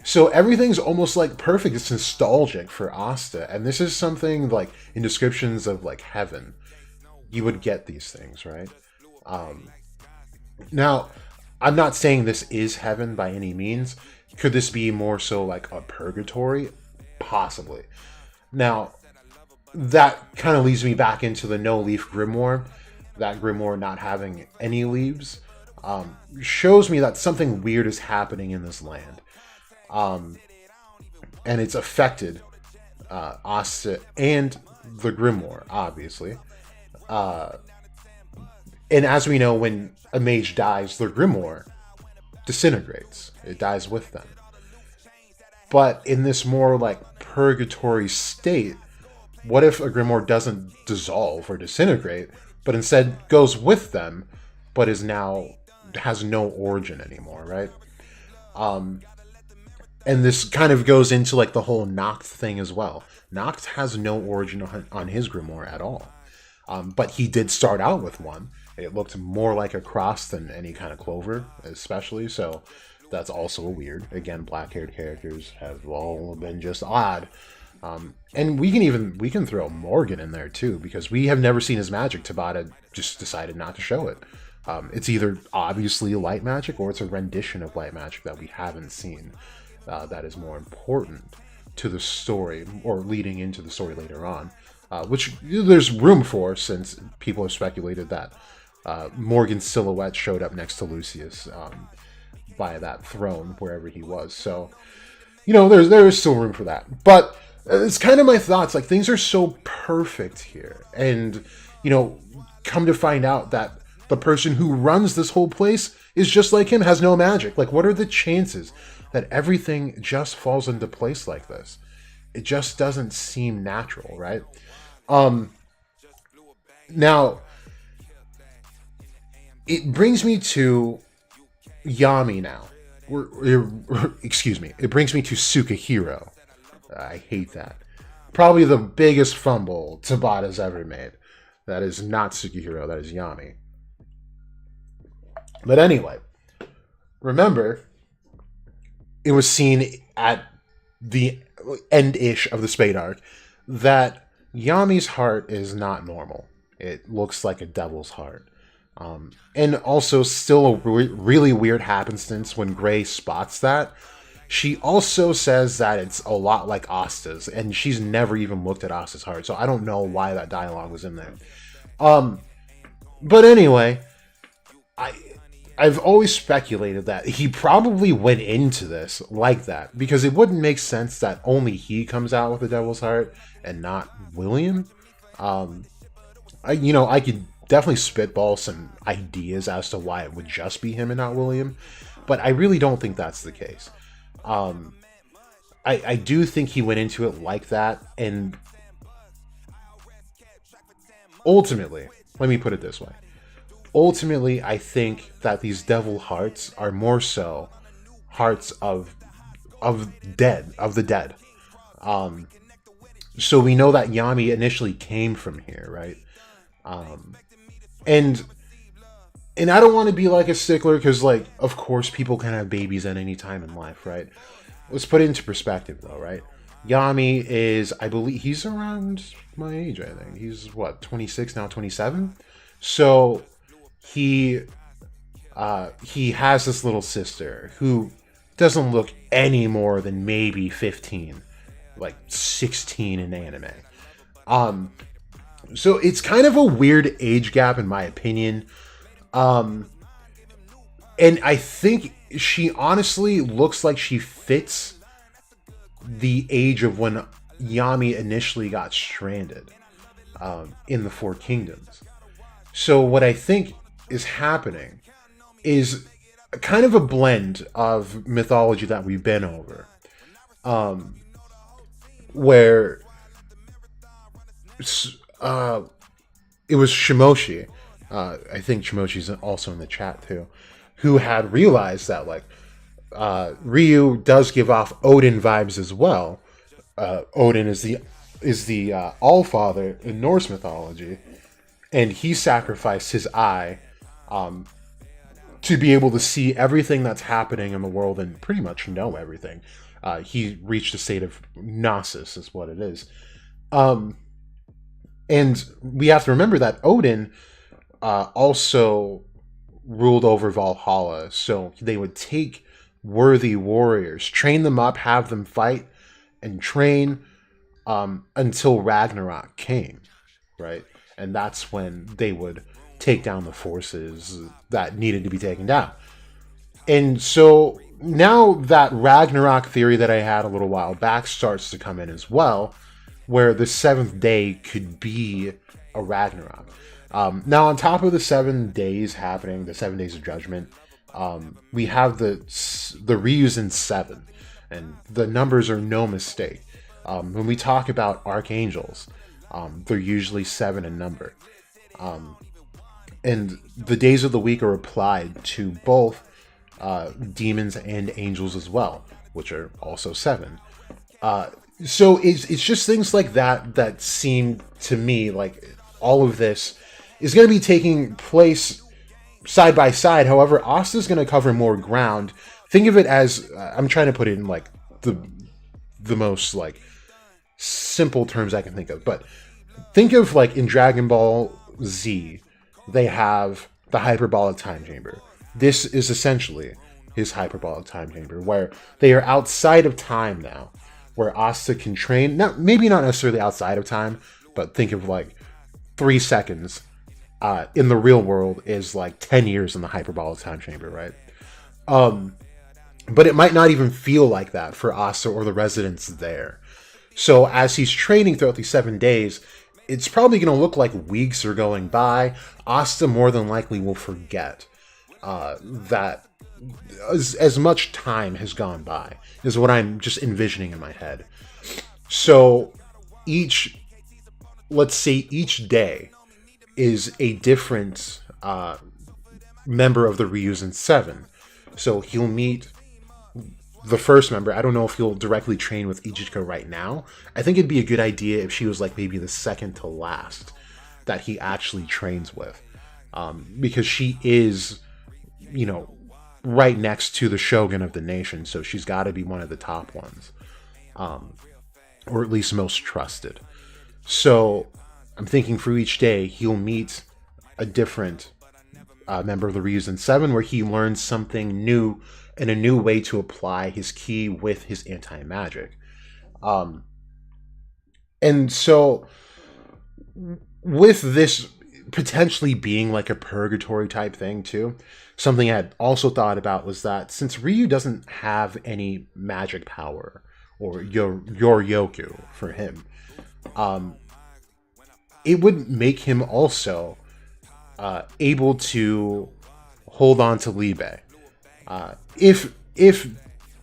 So everything's almost like perfect. It's nostalgic for Asta, and this is something like in descriptions of like heaven, you would get these things, right? Now, I'm not saying this is heaven by any means. Could this be more so like a purgatory? Possibly. Now, that kind of leads me back into the no-leaf grimoire. That grimoire not having any leaves shows me that something weird is happening in this land. And it's affected Asta and the grimoire, obviously. And as we know, when a mage dies, their grimoire disintegrates. It dies with them. But in this more like purgatory state, what if a grimoire doesn't dissolve or disintegrate, but instead goes with them, but is now has no origin anymore, right? And this kind of goes into like the whole Nacht thing as well. Nacht has no origin on his grimoire at all. But he did start out with one. It looked more like a cross than any kind of Clover, especially. So that's also weird. Again, black-haired characters have all been just odd. And we can throw Morgan in there too, because we have never seen his magic. Tabata just decided not to show it. It's either obviously light magic or it's a rendition of light magic that we haven't seen. That is more important to the story, or leading into the story later on, which there's room for, since people have speculated that Morgan's silhouette showed up next to Lucius by that throne, wherever he was. So, you know, there is still room for that. But it's kind of my thoughts. Like, things are so perfect here. And, you know, come to find out that the person who runs this whole place is just like him, has no magic. Like, what are the chances that everything just falls into place like this? It just doesn't seem natural, right? Now, it brings me to Yami now. Excuse me. It brings me to Sukahiro. I hate that. Probably the biggest fumble Tabata's ever made. That is not Sukahiro, that is Yami. But anyway, remember, it was seen at the end-ish of the Spade arc that Yami's heart is not normal. It looks like a devil's heart. And also still a really weird happenstance when Gray spots that. She also says that it's a lot like Asta's, and she's never even looked at Asta's heart, so I don't know why that dialogue was in there. But anyway, I've always speculated that he probably went into this like that, because it wouldn't make sense that only he comes out with the devil's heart and not William. I could definitely spitball some ideas as to why it would just be him and not William, but I really don't think that's the case. I do think he went into it like that, and ultimately, let me put it this way. Ultimately, I think that these devil hearts are more so hearts of the dead. So we know that Yami initially came from here, right? And I don't want to be like a stickler, because, like, of course people can have babies at any time in life, right? Let's put it into perspective, though, right? Yami is, I believe, he's around my age, I think. He's, what, 26, now 27? So he has this little sister who doesn't look any more than maybe 15, like 16 in anime. So it's kind of a weird age gap, in my opinion. And I think she honestly looks like she fits the age of when Yami initially got stranded in the Four Kingdoms. So what I think is happening is kind of a blend of mythology that we've been over, where it was Shimoshi, I think Shimoshi's also in the chat too, who had realized that, like, Ryu does give off Odin vibes as well. Odin is the Allfather in Norse mythology, and he sacrificed his eye to be able to see everything that's happening in the world and pretty much know everything. He reached a state of gnosis, is what it is. And we have to remember that Odin also ruled over Valhalla, so they would take worthy warriors, train them up, have them fight, and train until Ragnarok came, right? And that's when they would take down the forces that needed to be taken down. And so now that Ragnarok theory that I had a little while back starts to come in as well, where the seventh day could be a Ragnarok. Now, on top of the 7 days happening, the 7 days of judgment, we have the Ryus in 7, and the numbers are no mistake. When we talk about archangels, they're usually 7 in number. And the days of the week are applied to both demons and angels as well, which are also 7. So it's just things like that seem to me like all of this is going to be taking place side by side. However, Asta's going to cover more ground. Think of it as, I'm trying to put it in like the most like simple terms I can think of, but think of like in Dragon Ball Z, they have the hyperbolic time chamber. This is essentially his hyperbolic time chamber, where they are outside of time now, where Asta can train, maybe not necessarily outside of time, but think of like 3 seconds in the real world is like 10 years in the hyperbolic time chamber, right? But it might not even feel like that for Asta or the residents there. So as he's training throughout these 7 days, it's probably going to look like weeks are going by. Asta more than likely will forget that as much time has gone by, is what I'm just envisioning in my head. So let's say each day is a different member of the Ryuzen 7. So he'll meet the first member. I don't know if he'll directly train with Ichika right now. I think it'd be a good idea if she was like maybe the second to last that he actually trains with. Because she is right next to the shogun of the nation, so she's got to be one of the top ones, or at least most trusted. So I'm thinking for each day he'll meet a different member of the Reason Seven, where he learns something new and a new way to apply his ki with his anti-magic. And so with this potentially being like a purgatory type thing too, something I had also thought about was that since Ryu doesn't have any magic power, or your Yoku for him, it would make him also able to hold on to Liebe. If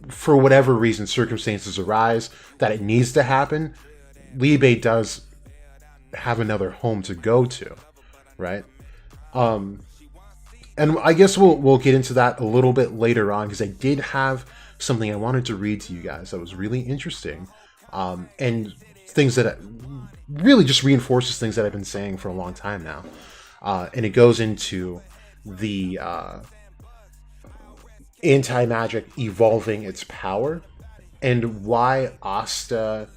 for whatever reason circumstances arise that it needs to happen, Liebe does have another home to go to, right? And I guess we'll get into that a little bit later on, because I did have something I wanted to read to you guys that was really interesting, and things that really just reinforces things that I've been saying for a long time now. And it goes into the anti-magic evolving its power, and why Asta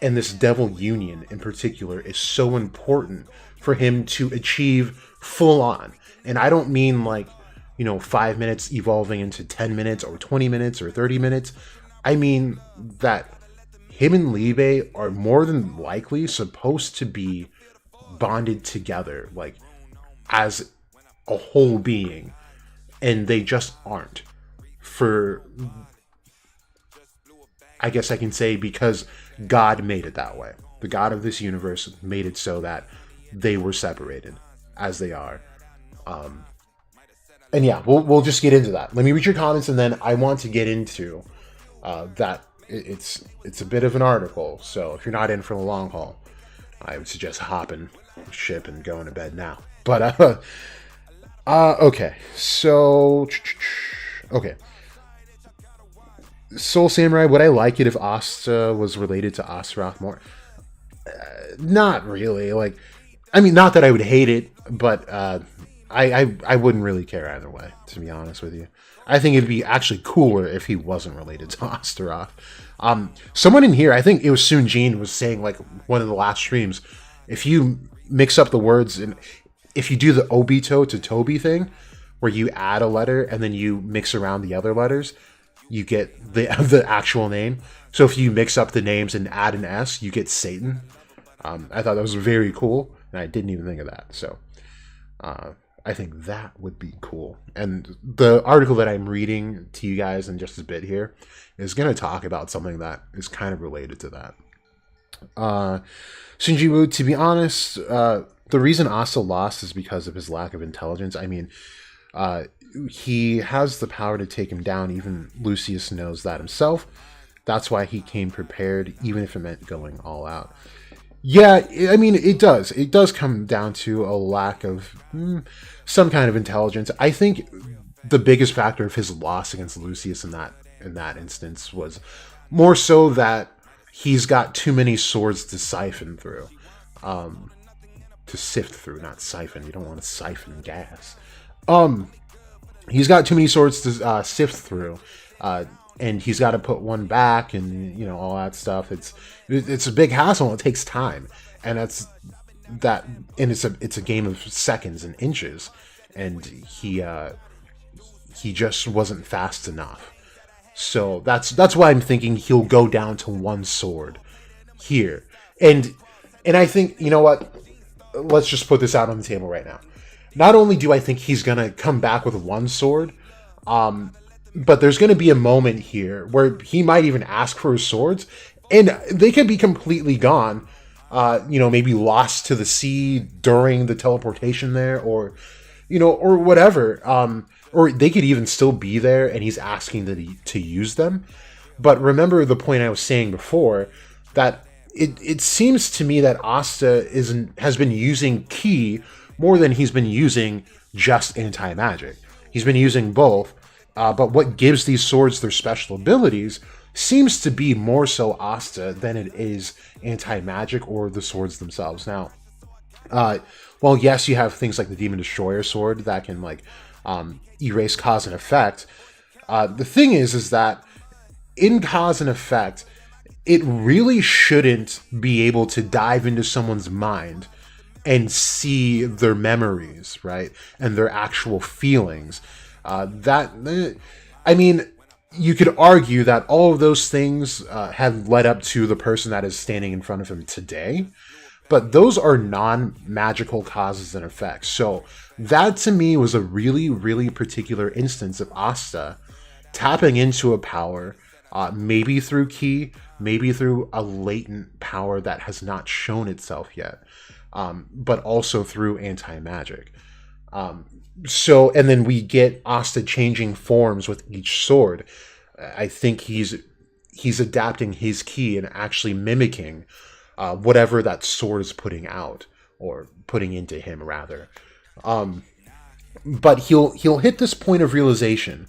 and this devil union in particular is so important for him to achieve full on. And I don't mean like, 5 minutes evolving into 10 minutes or 20 minutes or 30 minutes. I mean that him and Liebe are more than likely supposed to be bonded together, like as a whole being, and they just aren't. For, I guess I can say, because God made it that way. The God of this universe made it so that they were separated as they are. And yeah, we'll just get into that. Let me read your comments, and then I want to get into that. It's a bit of an article, so if you're not in for the long haul, I would suggest hopping ship and going to bed now. But okay, so okay. Soul Samurai, would I like it if Asta was related to Astaroth more? Not really. Like, I mean, not that I would hate it, but I wouldn't really care either way, to be honest with you. I think it'd be actually cooler if he wasn't related to Astaroth. Someone in here, I think it was Sunjin, was saying, like, one of the last streams, if you mix up the words, and if you do the Obito to Toby thing, where you add a letter and then you mix around the other letters, you get the actual name. So if you mix up the names and add an S, you get Satan. I thought that was very cool, and I didn't even think of that. So I think that would be cool. And the article that I'm reading to you guys in just a bit here is going to talk about something that is kind of related to that. Shinji-Wu, to be honest, the reason Asta lost is because of his lack of intelligence. I mean, he has the power to take him down. Even Lucius knows that himself. That's why he came prepared, even if it meant going all out. Yeah, I mean, it does. It does come down to a lack of some kind of intelligence. I think the biggest factor of his loss against Lucius in that instance was more so that he's got too many swords to siphon through. To sift through, not siphon. You don't want to siphon gas. He's got too many swords to sift through, and he's got to put one back, and all that stuff. It's a big hassle. And it takes time, and it's a game of seconds and inches, and he just wasn't fast enough. So that's why I'm thinking he'll go down to one sword here, and I think, you know what? Let's just put this out on the table right now. Not only do I think he's going to come back with one sword, but there's going to be a moment here where he might even ask for his swords, and they could be completely gone, maybe lost to the sea during the teleportation there, or whatever. Or they could even still be there, and he's asking to use them. But remember the point I was saying before, that it seems to me that Asta has been using ki more than he's been using just anti-magic. He's been using both, but what gives these swords their special abilities seems to be more so Asta than it is anti-magic or the swords themselves. Now, well, yes, you have things like the Demon Destroyer sword that can, like, erase cause and effect. The thing is that in cause and effect, it really shouldn't be able to dive into someone's mind and see their memories, right? And their actual feelings. I mean, you could argue that all of those things have led up to the person that is standing in front of him today, but those are non-magical causes and effects. So that to me was a really, really particular instance of Asta tapping into a power, maybe through ki, maybe through a latent power that has not shown itself yet, but also through anti-magic. So, and then we get Asta changing forms with each sword. I think he's adapting his ki and actually mimicking whatever that sword is putting out, or putting into him rather. But he'll hit this point of realization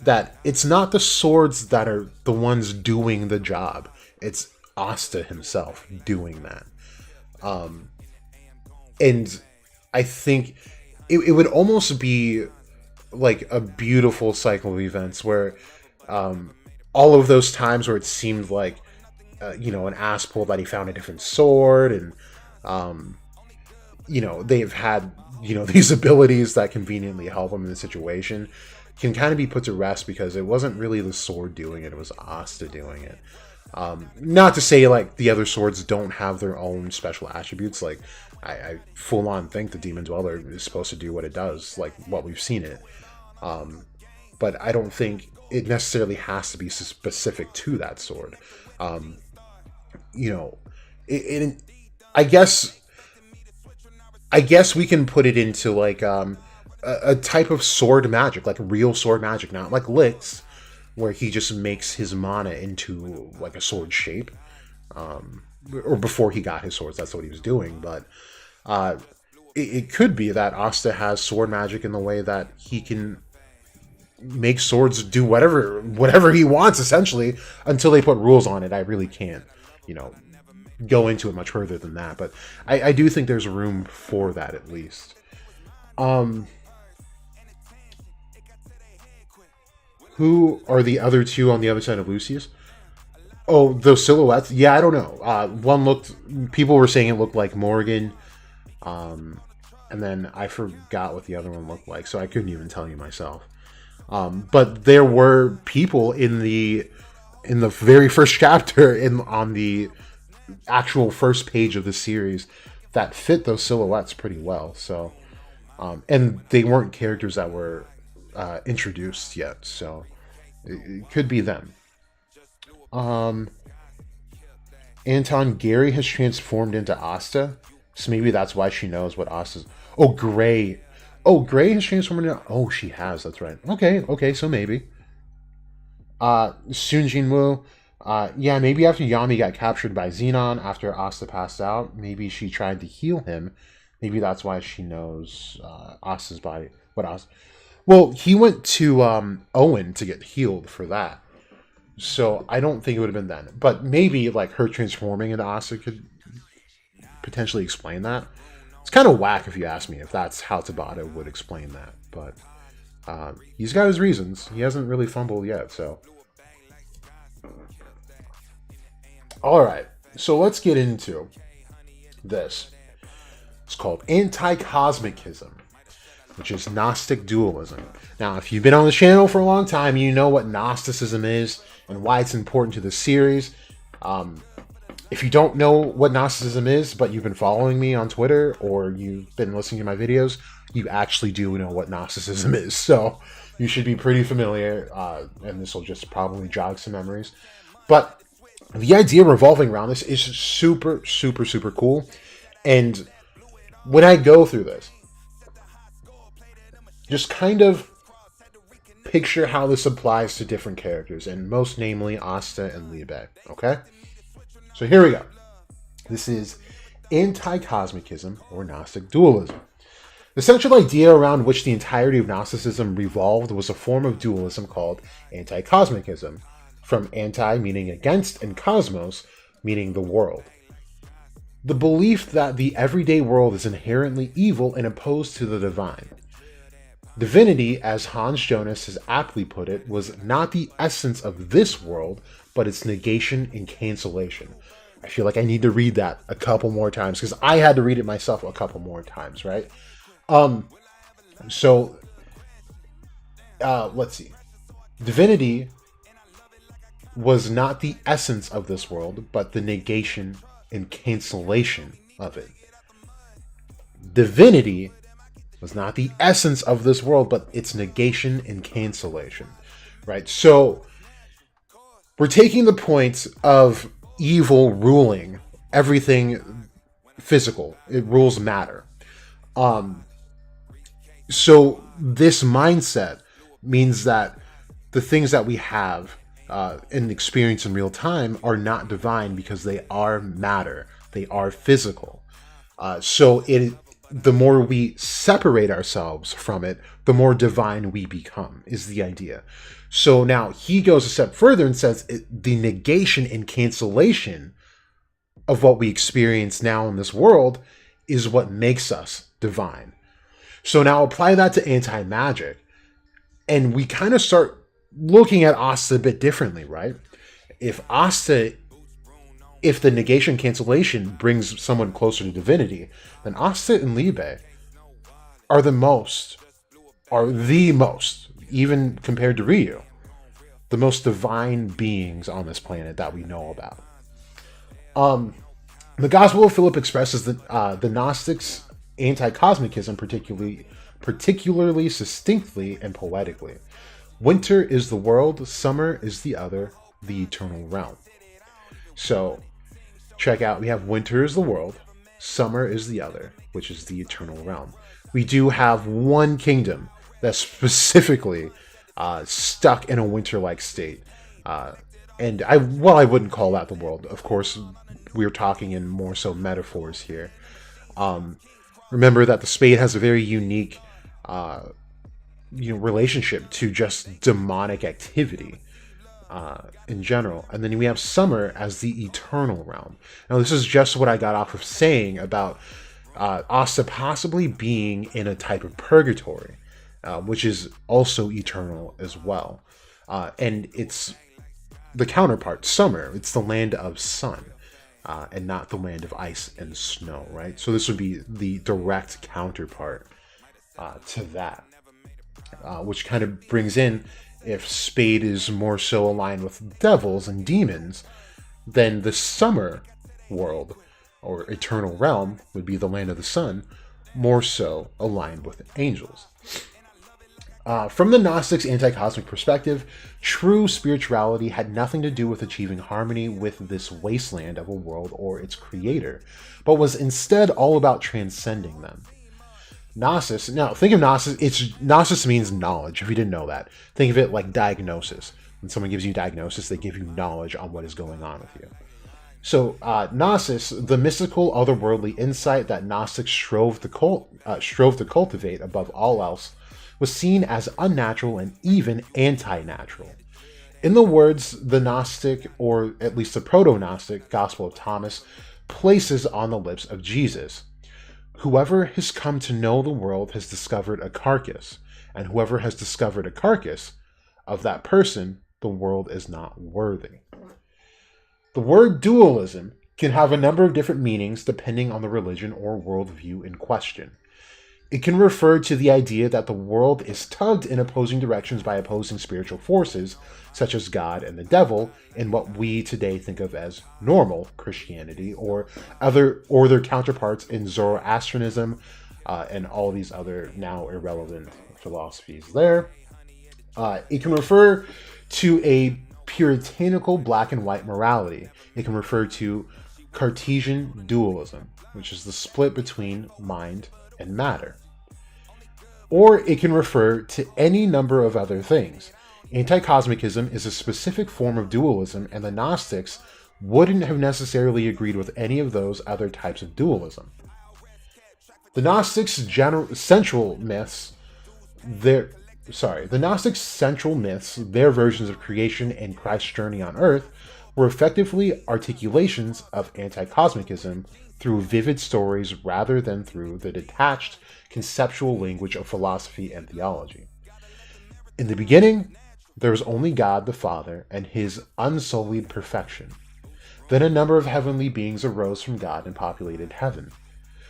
that it's not the swords that are the ones doing the job. It's Asta himself doing that. And I think it would almost be like a beautiful cycle of events where all of those times where it seemed like an ass pull that he found a different sword, and they've had these abilities that conveniently help him in the situation, can kind of be put to rest because it wasn't really the sword doing it was Asta doing it. Not to say like the other swords don't have their own special attributes. Like I full on think the Demon Dweller is supposed to do what it does, like what we've seen it. But I don't think it necessarily has to be specific to that sword. I guess we can put it into like a type of sword magic, like real sword magic, not like licks, where he just makes his mana into like a sword shape. Or before he got his swords, that's what he was doing. But it could be that Asta has sword magic in the way that he can make swords do whatever he wants, essentially, until they put rules on it. I really can't, go into it much further than that. But I do think there's room for that, at least. Who are the other two on the other side of Lucius? Oh, those silhouettes? Yeah, I don't know. People were saying it looked like Morgan. And then I forgot what the other one looked like, so I couldn't even tell you myself. But there were people in the very first chapter on the actual first page of the series that fit those silhouettes pretty well. So, and they weren't characters that were introduced yet, so it could be them. Anton, Gary has transformed into Asta, so maybe that's why she knows what Asta's. Oh, Gray. Oh, Gray has transformed into. Oh, she has. That's right. Okay. So maybe. Sun Jinwoo. Yeah, maybe after Yami got captured by Xenon after Asta passed out, maybe she tried to heal him. Maybe that's why she knows Asta's body. What Asta? Well, he went to Owen to get healed for that. So I don't think it would have been then. But maybe like her transforming into Asta could potentially explain that. It's kind of whack if you ask me if that's how Tabata would explain that. But he's got his reasons. He hasn't really fumbled yet, so. Alright, so let's get into this. It's called Anticosmicism, which is Gnostic dualism. Now, if you've been on the channel for a long time, you know what Gnosticism is and why it's important to the series. If you don't know what Gnosticism is, but you've been following me on Twitter or you've been listening to my videos, you actually do know what Gnosticism is. So you should be pretty familiar, and this will just probably jog some memories. But the idea revolving around this is super, super, super cool. And when I go through this, just kind of picture how this applies to different characters, and most namely Asta and Liebe, okay? So here we go. This is Anticosmicism, or Gnostic dualism. The central idea around which the entirety of Gnosticism revolved was a form of dualism called Anticosmicism, from anti meaning against and cosmos meaning the world. The belief that the everyday world is inherently evil and opposed to the divine. Divinity, as Hans Jonas has aptly put it, was not the essence of this world, but its negation and cancellation. I feel like I need to read that a couple more times because I had to read it myself a couple more times, right? So let's see. Divinity was not the essence of this world, but the negation and cancellation of it. Divinity was not the essence of this world, but its negation and cancellation, right? So we're taking the point of evil ruling everything physical. It rules matter. So this mindset means that the things that we have and experience in real time are not divine because they are matter. They are physical. The more we separate ourselves from it, the more divine we become, is the idea. So now he goes a step further and says the negation and cancellation of what we experience now in this world is what makes us divine. So now apply that to anti-magic, and we kind of start looking at Asta a bit differently, right? If the negation cancellation brings someone closer to divinity, then Asta and Liebe are the most, even compared to Ryu, the most divine beings on this planet that we know about. The Gospel of Philip expresses the Gnostics' anti-cosmicism particularly succinctly and poetically. Winter is the world, summer is the other, the eternal realm. So, check out, we have winter is the world, summer is the other, which is the eternal realm. We do have one kingdom that's specifically stuck in a winter-like state. And I wouldn't call that the world. Of course, we're talking in more so metaphors here. Remember that the spade has a very unique relationship to just demonic activity in general. And then we have summer as the eternal realm. Now, this is just what I got off of saying about Asta possibly being in a type of purgatory, which is also eternal as well. And it's the counterpart, summer. It's the land of sun, and not the land of ice and snow, right? So this would be the direct counterpart to that, which kind of brings in, if spade is more so aligned with devils and demons, then the summer world, or eternal realm, would be the land of the sun, more so aligned with angels. From the Gnostics' anti-cosmic perspective, true spirituality had nothing to do with achieving harmony with this wasteland of a world or its creator, but was instead all about transcending them. Gnosis, now think of Gnosis, Gnosis means knowledge, if you didn't know that. Think of it like diagnosis. When someone gives you diagnosis, they give you knowledge on what is going on with you. So, Gnosis, the mystical, otherworldly insight that Gnostics strove to cultivate above all else, was seen as unnatural and even anti-natural. In the words the Gnostic, or at least the proto-Gnostic, Gospel of Thomas places on the lips of Jesus, "Whoever has come to know the world has discovered a carcass, and whoever has discovered a carcass, of that person the world is not worthy." The word dualism can have a number of different meanings depending on the religion or worldview in question. It can refer to the idea that the world is tugged in opposing directions by opposing spiritual forces, such as God and the devil, in what we today think of as normal Christianity, or their counterparts in Zoroastrianism, and all these other now irrelevant philosophies there. It can refer to a puritanical black and white morality. It can refer to Cartesian dualism, which is the split between mind and matter. Or it can refer to any number of other things. Anti-cosmicism is a specific form of dualism, and the Gnostics wouldn't have necessarily agreed with any of those other types of dualism. The Gnostics' central myths, their versions of creation and Christ's journey on Earth, were effectively articulations of anti-cosmicism through vivid stories rather than through the detached conceptual language of philosophy and theology. In the beginning, there was only God the Father and his unsullied perfection. Then a number of heavenly beings arose from God and populated heaven.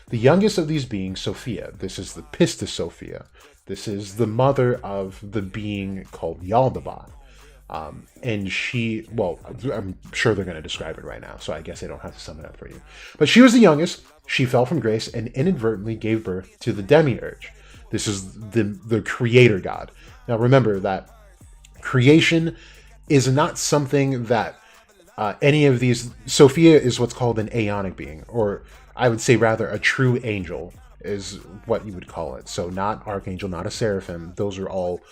The youngest of these beings, Sophia, this is the Pistis Sophia. This is the mother of the being called Yaldabaoth. And she, well, I'm sure they're going to describe it right now, so I guess I don't have to sum it up for you. But she was the youngest. She fell from grace and inadvertently gave birth to the Demiurge. This is the creator god. Now remember that creation is not something that any of these... Sophia is what's called an aeonic being, or I would say rather a true angel is what you would call it. So not archangel, not a seraphim. Those are all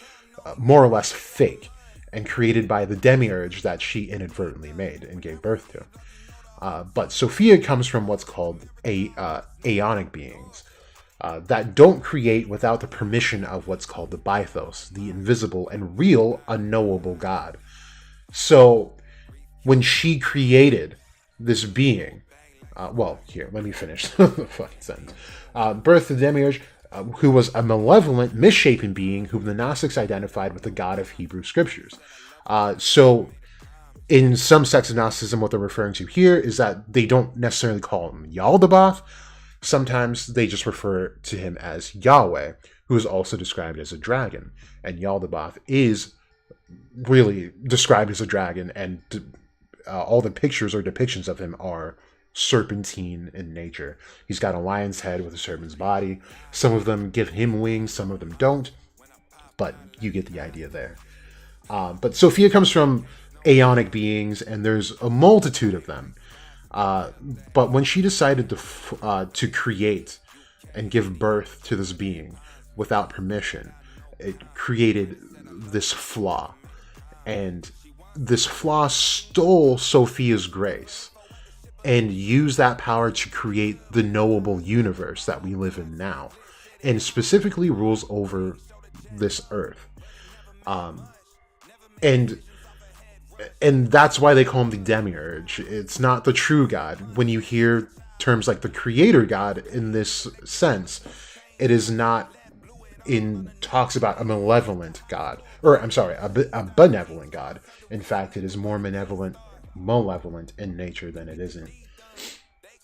more or less fake and created by the demiurge that she inadvertently made and gave birth to. But Sophia comes from what's called aeonic beings that don't create without the permission of what's called the Bythos, the invisible and real unknowable God. So when she created this being, well, here, let me finish the fucking sentence. Birth of the demiurge, who was a malevolent, misshapen being whom the Gnostics identified with the God of Hebrew scriptures. So in some sects of Gnosticism, what they're referring to here is that they don't necessarily call him Yaldabaoth. Sometimes they just refer to him as Yahweh, who is also described as a dragon. And Yaldabaoth is really described as a dragon, and all the pictures or depictions of him are serpentine in nature. He's got a lion's head with a serpent's body. Some of them give him wings, some of them don't, but you get the idea there. But Sophia comes from aeonic beings, and there's a multitude of them. But when she decided to create and give birth to this being without permission, it created this flaw. And this flaw stole Sophia's grace and used that power to create the knowable universe that we live in now, and specifically rules over this earth. And that's why they call him the demiurge. It's not the true God. When you hear terms like the creator God in this sense, it is not in talks about a malevolent God, or I'm sorry, a benevolent God. In fact, it is more malevolent in nature than it isn't.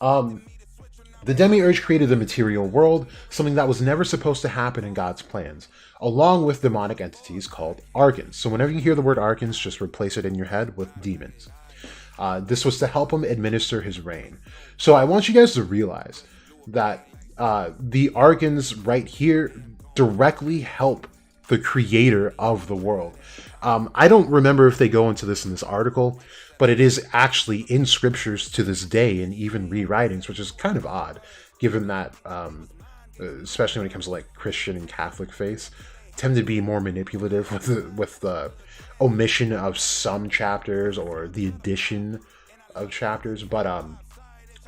The demiurge created the material world, something that was never supposed to happen in God's plans, along with demonic entities called archons. So whenever you hear the word archons, just replace it in your head with demons. This was to help him administer his reign. So I want you guys to realize that the archons right here directly help the creator of the world. I don't remember if they go into this in this article, but it is actually in scriptures to this day and even rewritings, which is kind of odd, given that, especially when it comes to like Christian and Catholic faiths, tend to be more manipulative with the omission of some chapters or the addition of chapters, but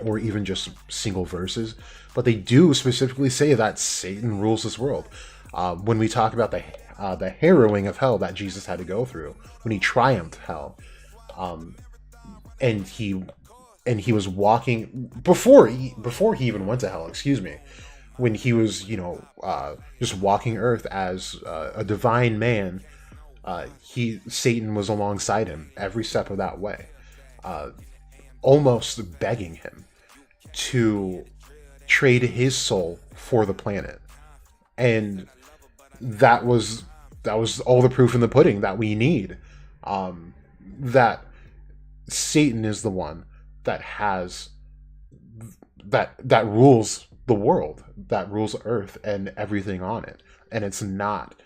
or even just single verses. But they do specifically say that Satan rules this world. When we talk about the harrowing of hell that Jesus had to go through when he triumphed hell, and he was walking before he even went to hell. Excuse me, when he was just walking earth as a divine man, Satan was alongside him every step of that way, almost begging him to trade his soul for the planet. And that was all the proof in the pudding that we need, that Satan is the one that has that rules the world, that rules Earth and everything on it, and it's not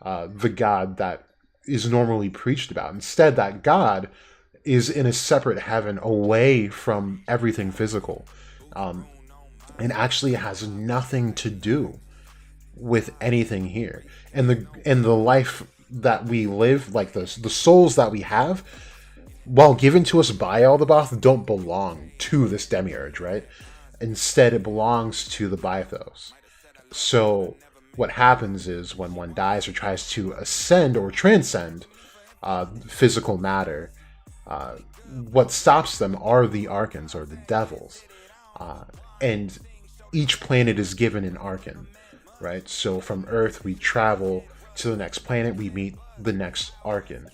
the God that is normally preached about. Instead, that God is in a separate heaven away from everything physical, and actually has nothing to do with anything here. And the life that we live, like the souls that we have, while given to us by Yaldabaoth, don't belong to this demiurge, right? Instead, it belongs to the Bythos. So what happens is when one dies or tries to ascend or transcend physical matter, What stops them are the archons, or the devils. And each planet is given an archon, right? So from Earth, we travel to the next planet, we meet the next archon.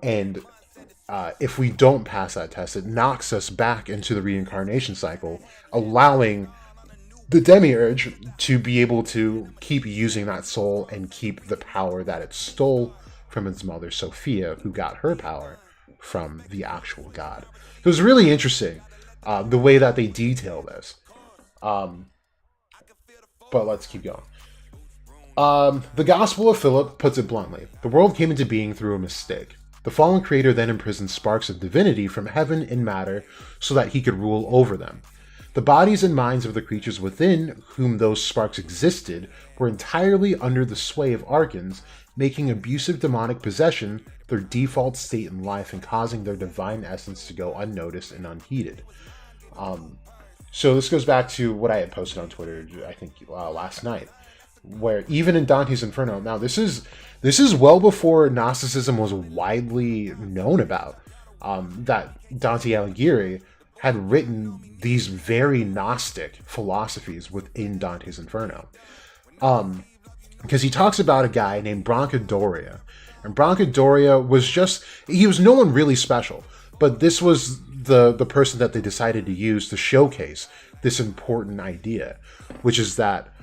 And if we don't pass that test, it knocks us back into the reincarnation cycle, allowing the demiurge to be able to keep using that soul and keep the power that it stole from its mother, Sophia, who got her power from the actual god. So it's really interesting the way that they detail this. But let's keep going. The Gospel of Philip puts it bluntly. The world came into being through a mistake. The fallen creator then imprisoned sparks of divinity from heaven in matter so that he could rule over them. The bodies and minds of the creatures within whom those sparks existed were entirely under the sway of archons, making abusive demonic possession their default state in life and causing their divine essence to go unnoticed and unheeded. So this goes back to what I had posted on Twitter, I think last night, where even in Dante's Inferno, now this is well before Gnosticism was widely known about, that Dante Alighieri had written these very Gnostic philosophies within Dante's Inferno. Because he talks about a guy named Brancadoria. And Brancadoria he was no one really special, but this was the person that they decided to use to showcase this important idea, which is that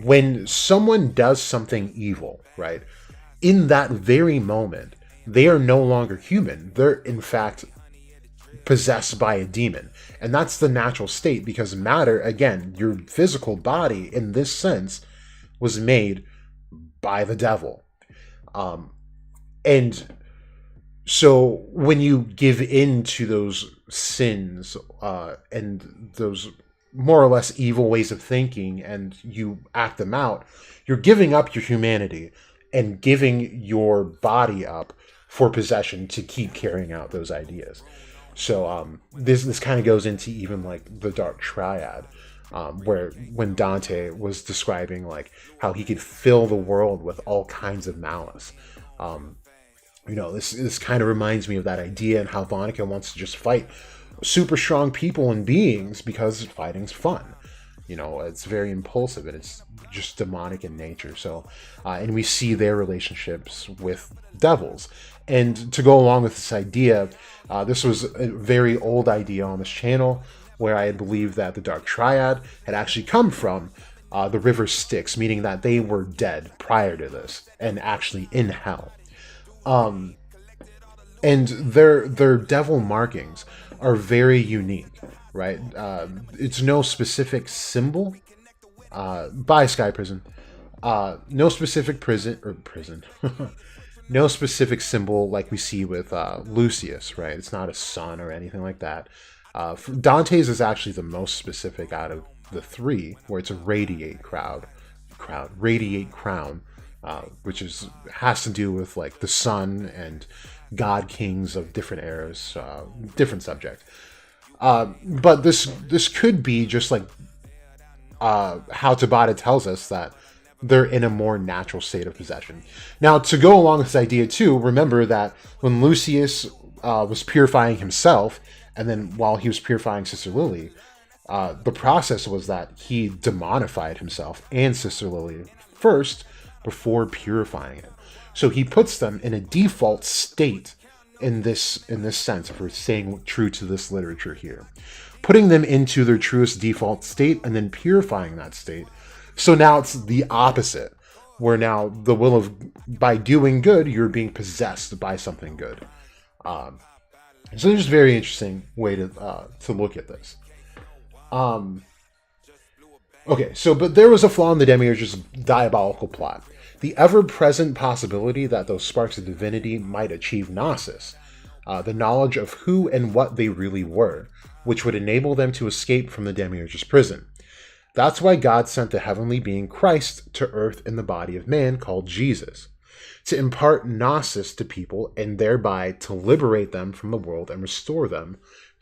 when someone does something evil, right, in that very moment, they are no longer human. They're, in fact, possessed by a demon. And that's the natural state, because matter, again, your physical body, in this sense, was made by the devil. And so when you give in to those sins and those more or less evil ways of thinking, and you act them out, you're giving up your humanity and giving your body up for possession to keep carrying out those ideas. So this kind of goes into even like the Dark Triad, where when Dante was describing like how he could fill the world with all kinds of malice. This kind of reminds me of that idea and how Vonica wants to just fight super strong people and beings because fighting's fun. It's very impulsive and it's just demonic in nature. So, and we see their relationships with devils. And to go along with this idea, this was a very old idea on this channel, where I believe that the Dark Triad had actually come from the river Styx, meaning that they were dead prior to this and actually in hell. And their devil markings are very unique, right? It's no specific symbol. By Sky Prison. No specific prison. No specific symbol like we see with Lucius, right? It's not a sun or anything like that. Dante's is actually the most specific out of the three, where it's a radiate crown, which has to do with like the sun and god kings of different eras, different subject. But this could be just like how Tabata tells us that they're in a more natural state of possession. Now, to go along with this idea too, remember that when Lucius was purifying himself, and then while he was purifying Sister Lily, the process was that he demonified himself and Sister Lily first before purifying it. So he puts them in a default state in this sense, if we're staying true to this literature here, putting them into their truest default state and then purifying that state. So now it's the opposite, where now the will of, by doing good, you're being possessed by something good. So there's a very interesting way to look at this. Okay, but there was a flaw in the Demiurge's diabolical plot. The ever-present possibility that those sparks of divinity might achieve Gnosis, the knowledge of who and what they really were, which would enable them to escape from the Demiurge's prison. That's why God sent the heavenly being Christ to earth in the body of man called Jesus, to impart Gnosis to people and thereby to liberate them from the world and restore them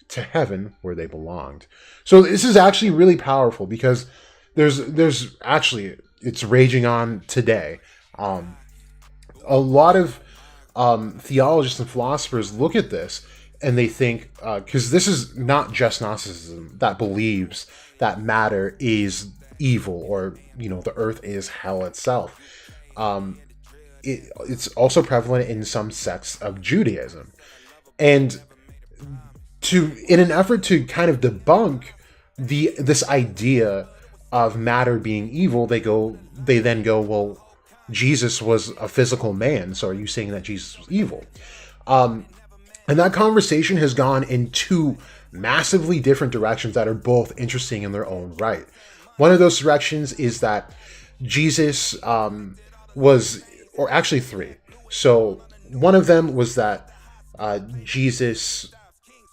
to heaven where they belonged. So this is actually really powerful, because there's actually, it's raging on today. A lot of theologists and philosophers look at this and they think, because this is not just Gnosticism that believes that matter is evil, or, the earth is hell itself. It's also prevalent in some sects of Judaism. And in an effort to kind of debunk this idea of matter being evil, they then go, well, Jesus was a physical man, so are you saying that Jesus was evil? And that conversation has gone in two massively different directions that are both interesting in their own right. One of those directions is that Jesus or actually three. So one of them was that Jesus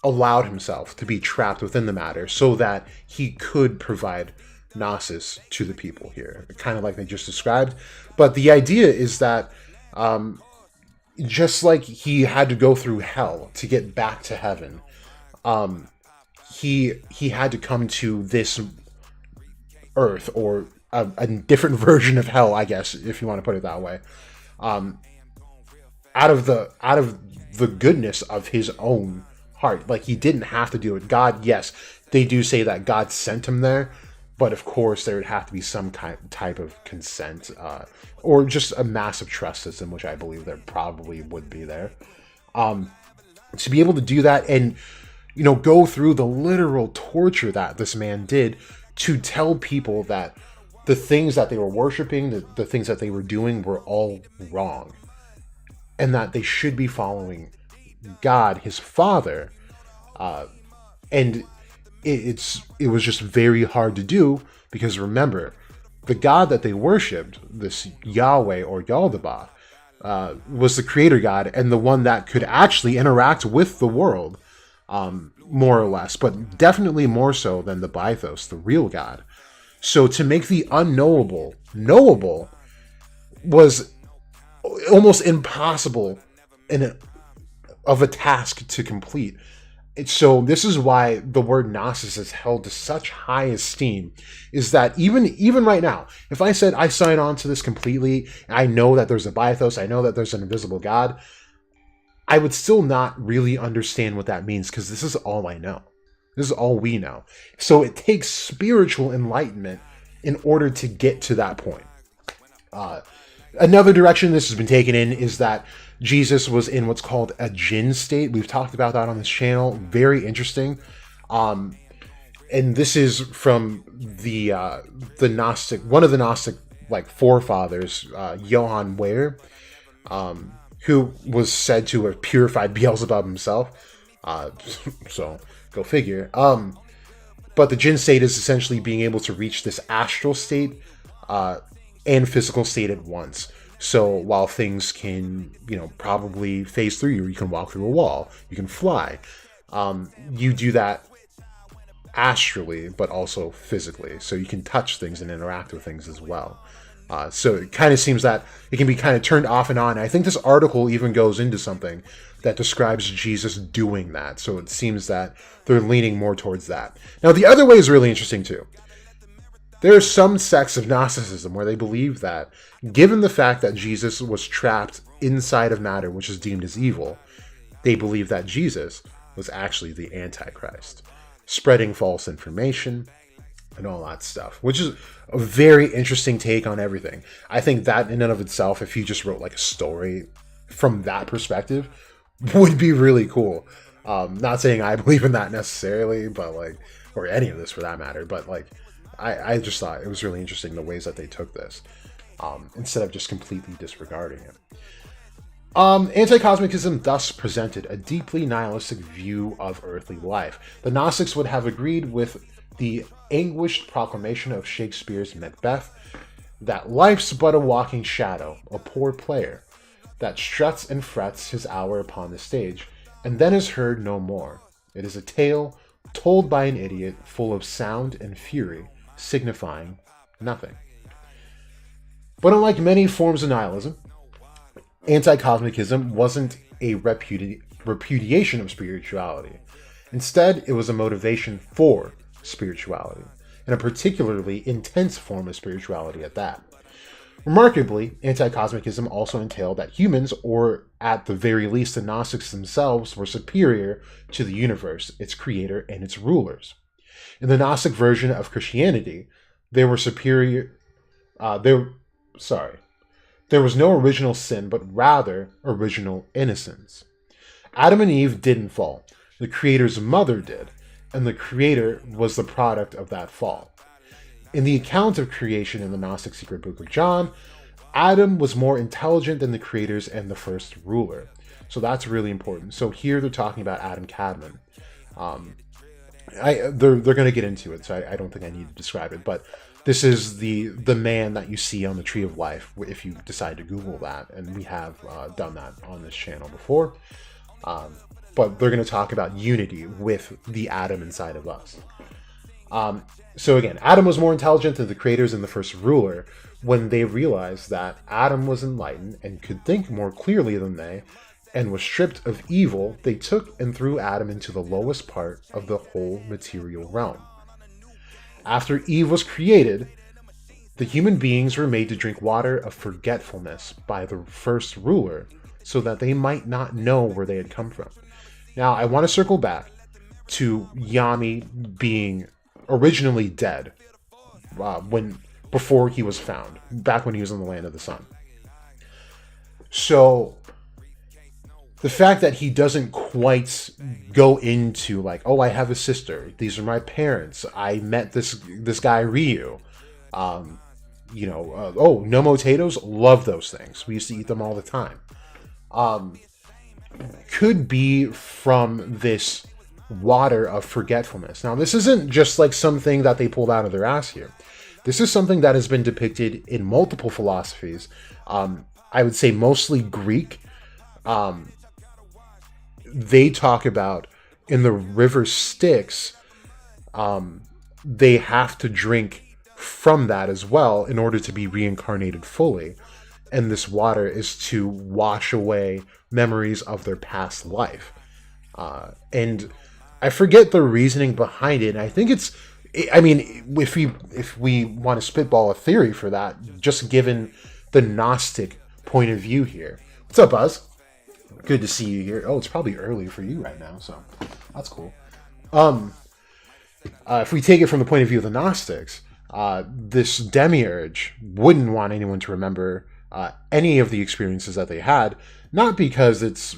allowed himself to be trapped within the matter so that he could provide gnosis to the people here, kind of like they just described. But the idea is that just like he had to go through hell to get back to heaven, he had to come to this earth, or a different version of hell, I guess, if you want to put it that way, out of the goodness of his own heart. Like, he didn't have to do it. God, yes, they do say that God sent him there, but of course there would have to be some type of consent, or just a massive trust system, which I believe there probably would be there, to be able to do that and go through the literal torture that this man did to tell people that the things that they were worshiping, the things that they were doing, were all wrong, and that they should be following God, his Father. And it was just very hard to do, because remember, the God that they worshipped, this Yahweh or Yaldabaoth, was the creator God and the one that could actually interact with the world, more or less, but definitely more so than the Bythos, the real God. So to make the unknowable knowable was almost impossible of a task to complete. So this is why the word Gnosis is held to such high esteem, is that even right now, if I said I sign on to this completely, I know that there's a Bythos, I know that there's an invisible God, I would still not really understand what that means, because this is all I know. This is all we know. So it takes spiritual enlightenment in order to get to that point. Another direction this has been taken in is that Jesus was in what's called a jinn state. We've talked about that on this channel. Very interesting. And this is from the Gnostic, one of the Gnostic forefathers, Johann Weyer, who was said to have purified Beelzebub himself. So go figure. But the jinn state is essentially being able to reach this astral state and physical state at once. So while things can, probably phase through you can walk through a wall, you can fly, you do that astrally, but also physically. So you can touch things and interact with things as well. So it kind of seems that it can be kind of turned off and on. I think this article even goes into something that describes Jesus doing that. So it seems that they're leaning more towards that. Now, the other way is really interesting too. There are some sects of Gnosticism where they believe that, given the fact that Jesus was trapped inside of matter, which is deemed as evil, they believe that Jesus was actually the Antichrist, spreading false information and all that stuff, which is a very interesting take on everything. I think that in and of itself, if you just wrote a story from that perspective, would be really cool. Not saying I believe in that necessarily, but or any of this for that matter, but I just thought it was really interesting the ways that they took this, instead of just completely disregarding it. Anticosmicism thus presented a deeply nihilistic view of earthly life. The Gnostics would have agreed with the anguished proclamation of Shakespeare's Macbeth that life's but a walking shadow, a poor player, that struts and frets his hour upon the stage, and then is heard no more. It is a tale told by an idiot, full of sound and fury, signifying nothing. But unlike many forms of nihilism, Anticosmicism wasn't a repudiation of spirituality. Instead, it was a motivation for spirituality, and a particularly intense form of spirituality at that. Remarkably, Anticosmicism also entailed that humans, or at the very least, the Gnostics themselves were superior to the universe, its creator, and its rulers. In the Gnostic version of Christianity, they were superior. There was no original sin, but rather original innocence. Adam and Eve didn't fall. The Creator's mother did, and the Creator was the product of that fall. In the account of creation in the Gnostic secret book of John, Adam was more intelligent than the creators and the first ruler. So that's really important. So here they're talking about Adam Cadman. They're going to get into it, so I don't think I need to describe it. But this is the man that you see on the Tree of Life, if you decide to Google that. And we have done that on this channel before. But they're going to talk about unity with the Adam inside of us. So again, Adam was more intelligent than the creators and the first ruler. When they realized that Adam was enlightened and could think more clearly than they, and was stripped of evil, they took and threw Adam into the lowest part of the whole material realm. After Eve was created, the human beings were made to drink water of forgetfulness by the first ruler, so that they might not know where they had come from. Now, I want to circle back to Yami being originally dead before he was found, back when he was in the land of the sun. So the fact that he doesn't quite go into like, oh, I have a sister, these are my parents, I met this guy Ryu, oh, no potatoes, love those things, we used to eat them all the time, could be from this water of forgetfulness. Now, this isn't just like something that they pulled out of their ass here. This is something that has been depicted in multiple philosophies. I would say mostly Greek. They talk about in the river Styx, they have to drink from that as well in order to be reincarnated fully. And this water is to wash away memories of their past life. And I forget the reasoning behind it. And I think it's, if we want to spitball a theory for that, just given the Gnostic point of view here. What's up, Buzz? Good to see you here. Oh, it's probably early for you right now, so that's cool. If we take it from the point of view of the Gnostics, this demiurge wouldn't want anyone to remember any of the experiences that they had, not because it's,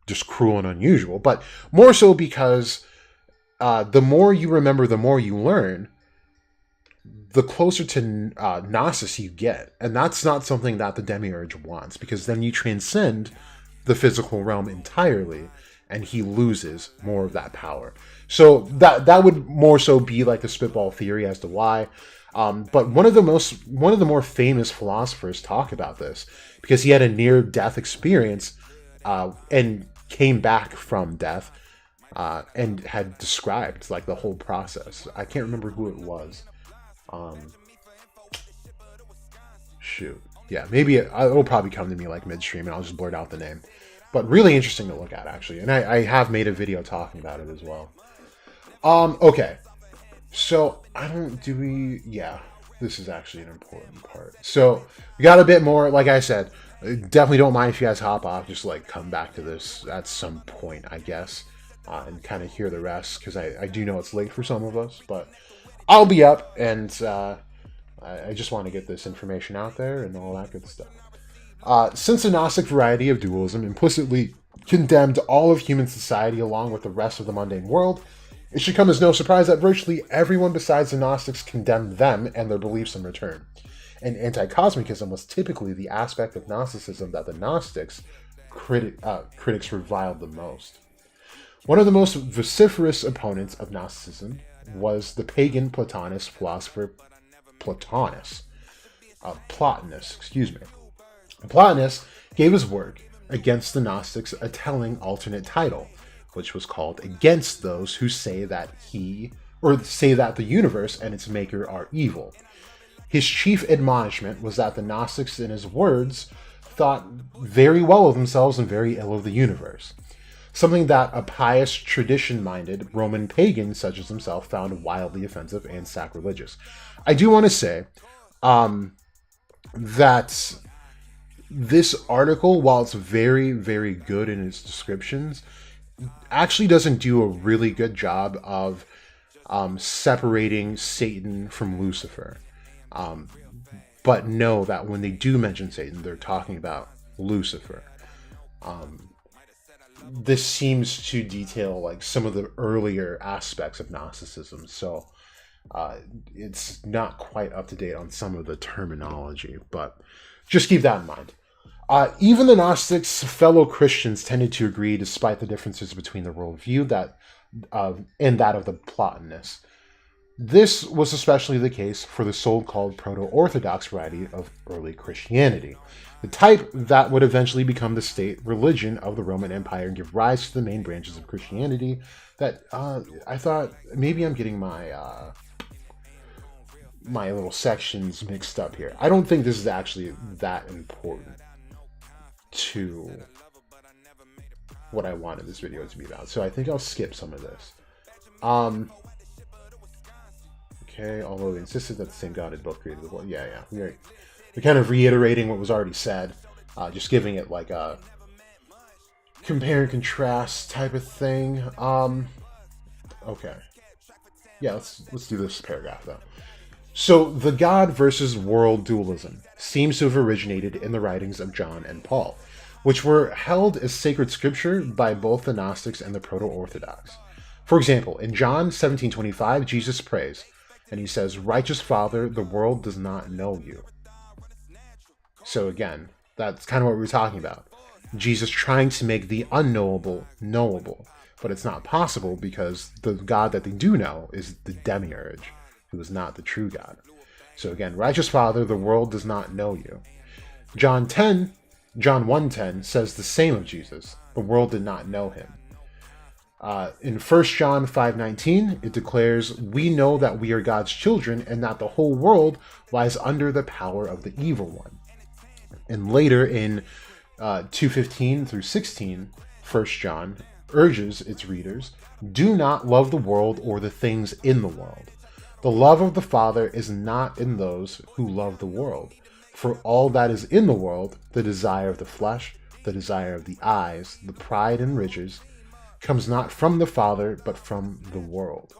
just cruel and unusual, but more so because the more you remember, the more you learn, the closer to Gnosis you get. And that's not something that the demiurge wants, because then you transcend the physical realm entirely, and he loses more of that power. So that would more so be like the spitball theory as to why. But one of the more famous philosophers talk about this, because he had a near-death experience and came back from death, and had described like the whole process. I can't remember who it was. Yeah, maybe it'll probably come to me like midstream and I'll just blurt out the name. But really interesting to look at, actually. And I have made a video talking about it as well. Okay. So, this is actually an important part. So, we got a bit more, like I said, definitely don't mind if you guys hop off, just like come back to this at some point, I guess, and kind of hear the rest, because I do know it's late for some of us, but I'll be up, and I just want to get this information out there and all that good stuff. Since the Gnostic variety of dualism implicitly condemned all of human society along with the rest of the mundane world, it should come as no surprise that virtually everyone besides the Gnostics condemned them and their beliefs in return. And anti-cosmicism was typically the aspect of Gnosticism that the Gnostics critics reviled the most. One of the most vociferous opponents of Gnosticism was the pagan Platonist philosopher Plotinus. Plotinus gave his work Against the Gnostics a telling alternate title, which was called Against Those Who Say That the Universe and its Maker are Evil. His chief admonishment was that the Gnostics, in his words, thought very well of themselves and very ill of the universe. Something that a pious, tradition-minded Roman pagan such as himself found wildly offensive and sacrilegious. I do want to say that this article, while it's very, very good in its descriptions, actually doesn't do a really good job of separating Satan from Lucifer. But know that when they do mention Satan, they're talking about Lucifer. This seems to detail like some of the earlier aspects of Gnosticism, so it's not quite up to date on some of the terminology, but just keep that in mind. Even the Gnostics' fellow Christians tended to agree despite the differences between the worldview and that of the Platonists. This was especially the case for the so-called proto-Orthodox variety of early Christianity, the type that would eventually become the state religion of the Roman Empire and give rise to the main branches of Christianity that I thought maybe I'm getting my my little sections mixed up here. I don't think this is actually that important to what I wanted this video to be about, so I think I'll skip some of this. Okay, although they insisted that the same God had both created the world. Yeah. We're kind of reiterating what was already said, just giving it like a compare and contrast type of thing. Okay. Yeah, let's do this paragraph though. So, the God versus world dualism seems to have originated in the writings of John and Paul, which were held as sacred scripture by both the Gnostics and the Proto-Orthodox. For example, in John 17:25, Jesus prays, and he says, "Righteous Father, the world does not know you." So again, that's kind of what we were talking about. Jesus trying to make the unknowable knowable, but it's not possible because the God that they do know is the demiurge, who is not the true God. So again, righteous Father, the world does not know you. John 1:10 says the same of Jesus. The world did not know him. In 1 John 5:19, it declares, "We know that we are God's children and that the whole world lies under the power of the evil one." And later in 2:15 through 16, 1 John urges its readers, "Do not love the world or the things in the world. The love of the Father is not in those who love the world. For all that is in the world, the desire of the flesh, the desire of the eyes, the pride and riches, comes not from the Father, but from the world."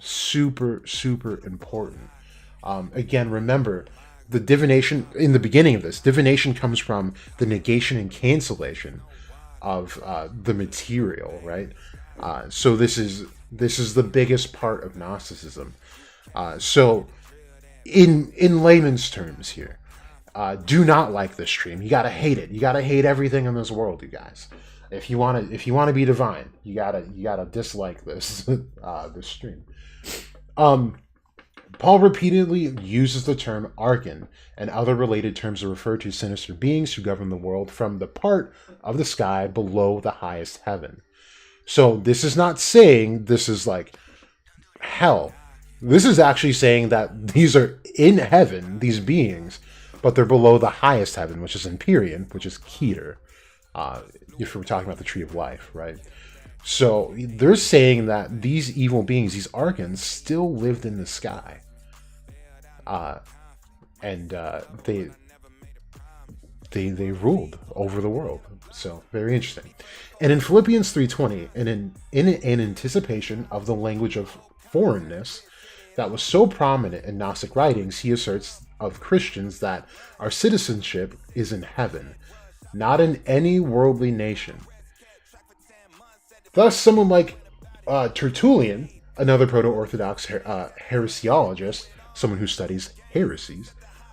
Super, super important. Again, remember, the divination, in the beginning of this, divination comes from the negation and cancellation of the material, right? So this is the biggest part of Gnosticism. So in layman's terms here, do not like this stream. You gotta hate it. You gotta hate everything in this world, you guys. If you want to be divine, you gotta dislike this this stream. Paul repeatedly uses the term archon and other related terms to refer to sinister beings who govern the world from the part of the sky below the highest heaven. So this is not saying this is like hell. This is actually saying that these are in heaven, these beings, but they're below the highest heaven, which is Empyrean, which is Keter. If we're talking about the tree of life, right? So they're saying that these evil beings, these archons, still lived in the sky. And they ruled over the world. So very interesting. And in Philippians 3:20, and in anticipation of the language of foreignness that was so prominent in Gnostic writings, he asserts of Christians that our citizenship is in heaven, not in any worldly nation. Thus, someone like Tertullian, another proto-Orthodox heresiologist, someone who studies heresies,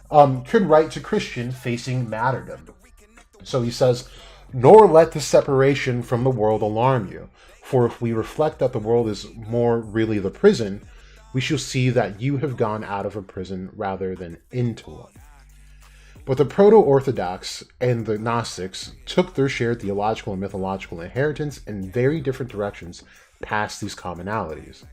could write to Christian facing martyrdom. So he says, "Nor let the separation from the world alarm you, for if we reflect that the world is more really the prison, we shall see that you have gone out of a prison rather than into one." But the Proto-Orthodox and the Gnostics took their shared theological and mythological inheritance in very different directions past these commonalities.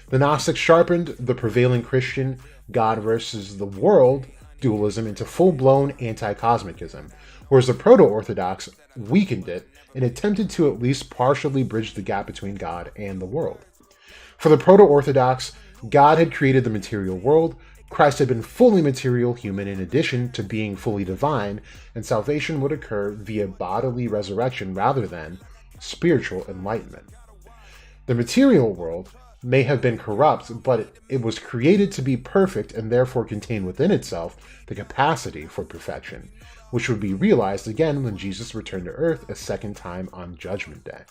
The Gnostics sharpened the prevailing Christian God versus the world dualism into full-blown anti-cosmicism, whereas the Proto-Orthodox weakened it and attempted to at least partially bridge the gap between God and the world. For the Proto-Orthodox, God had created the material world, Christ had been fully material human in addition to being fully divine, and salvation would occur via bodily resurrection rather than spiritual enlightenment. The material world may have been corrupt, but it was created to be perfect and therefore contained within itself the capacity for perfection, which would be realized again when Jesus returned to earth a second time on Judgment Day.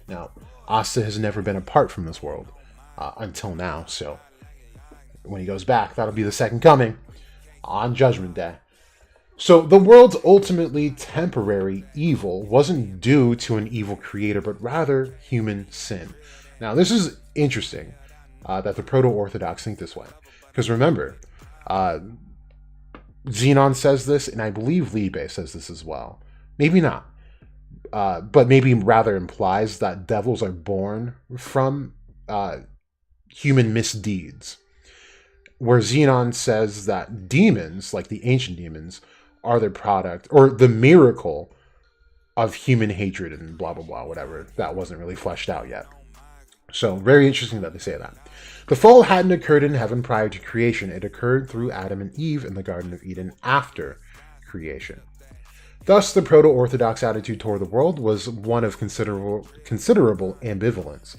Now, Asta has never been apart from this world until now, so when he goes back, that'll be the second coming on Judgment Day. So the world's ultimately temporary evil wasn't due to an evil creator, but rather human sin. Now, this is interesting that the Proto-Orthodox think this way. Because remember, Xenon says this, and I believe Liebe says this as well. Maybe not. But maybe rather implies that devils are born from human misdeeds. Where Xenon says that demons, like the ancient demons, are the product, or the miracle of human hatred and blah, blah, blah, whatever. That wasn't really fleshed out yet. So, very interesting that they say that. The fall hadn't occurred in heaven prior to creation. It occurred through Adam and Eve in the Garden of Eden after creation. Thus, the Proto-Orthodox attitude toward the world was one of considerable ambivalence.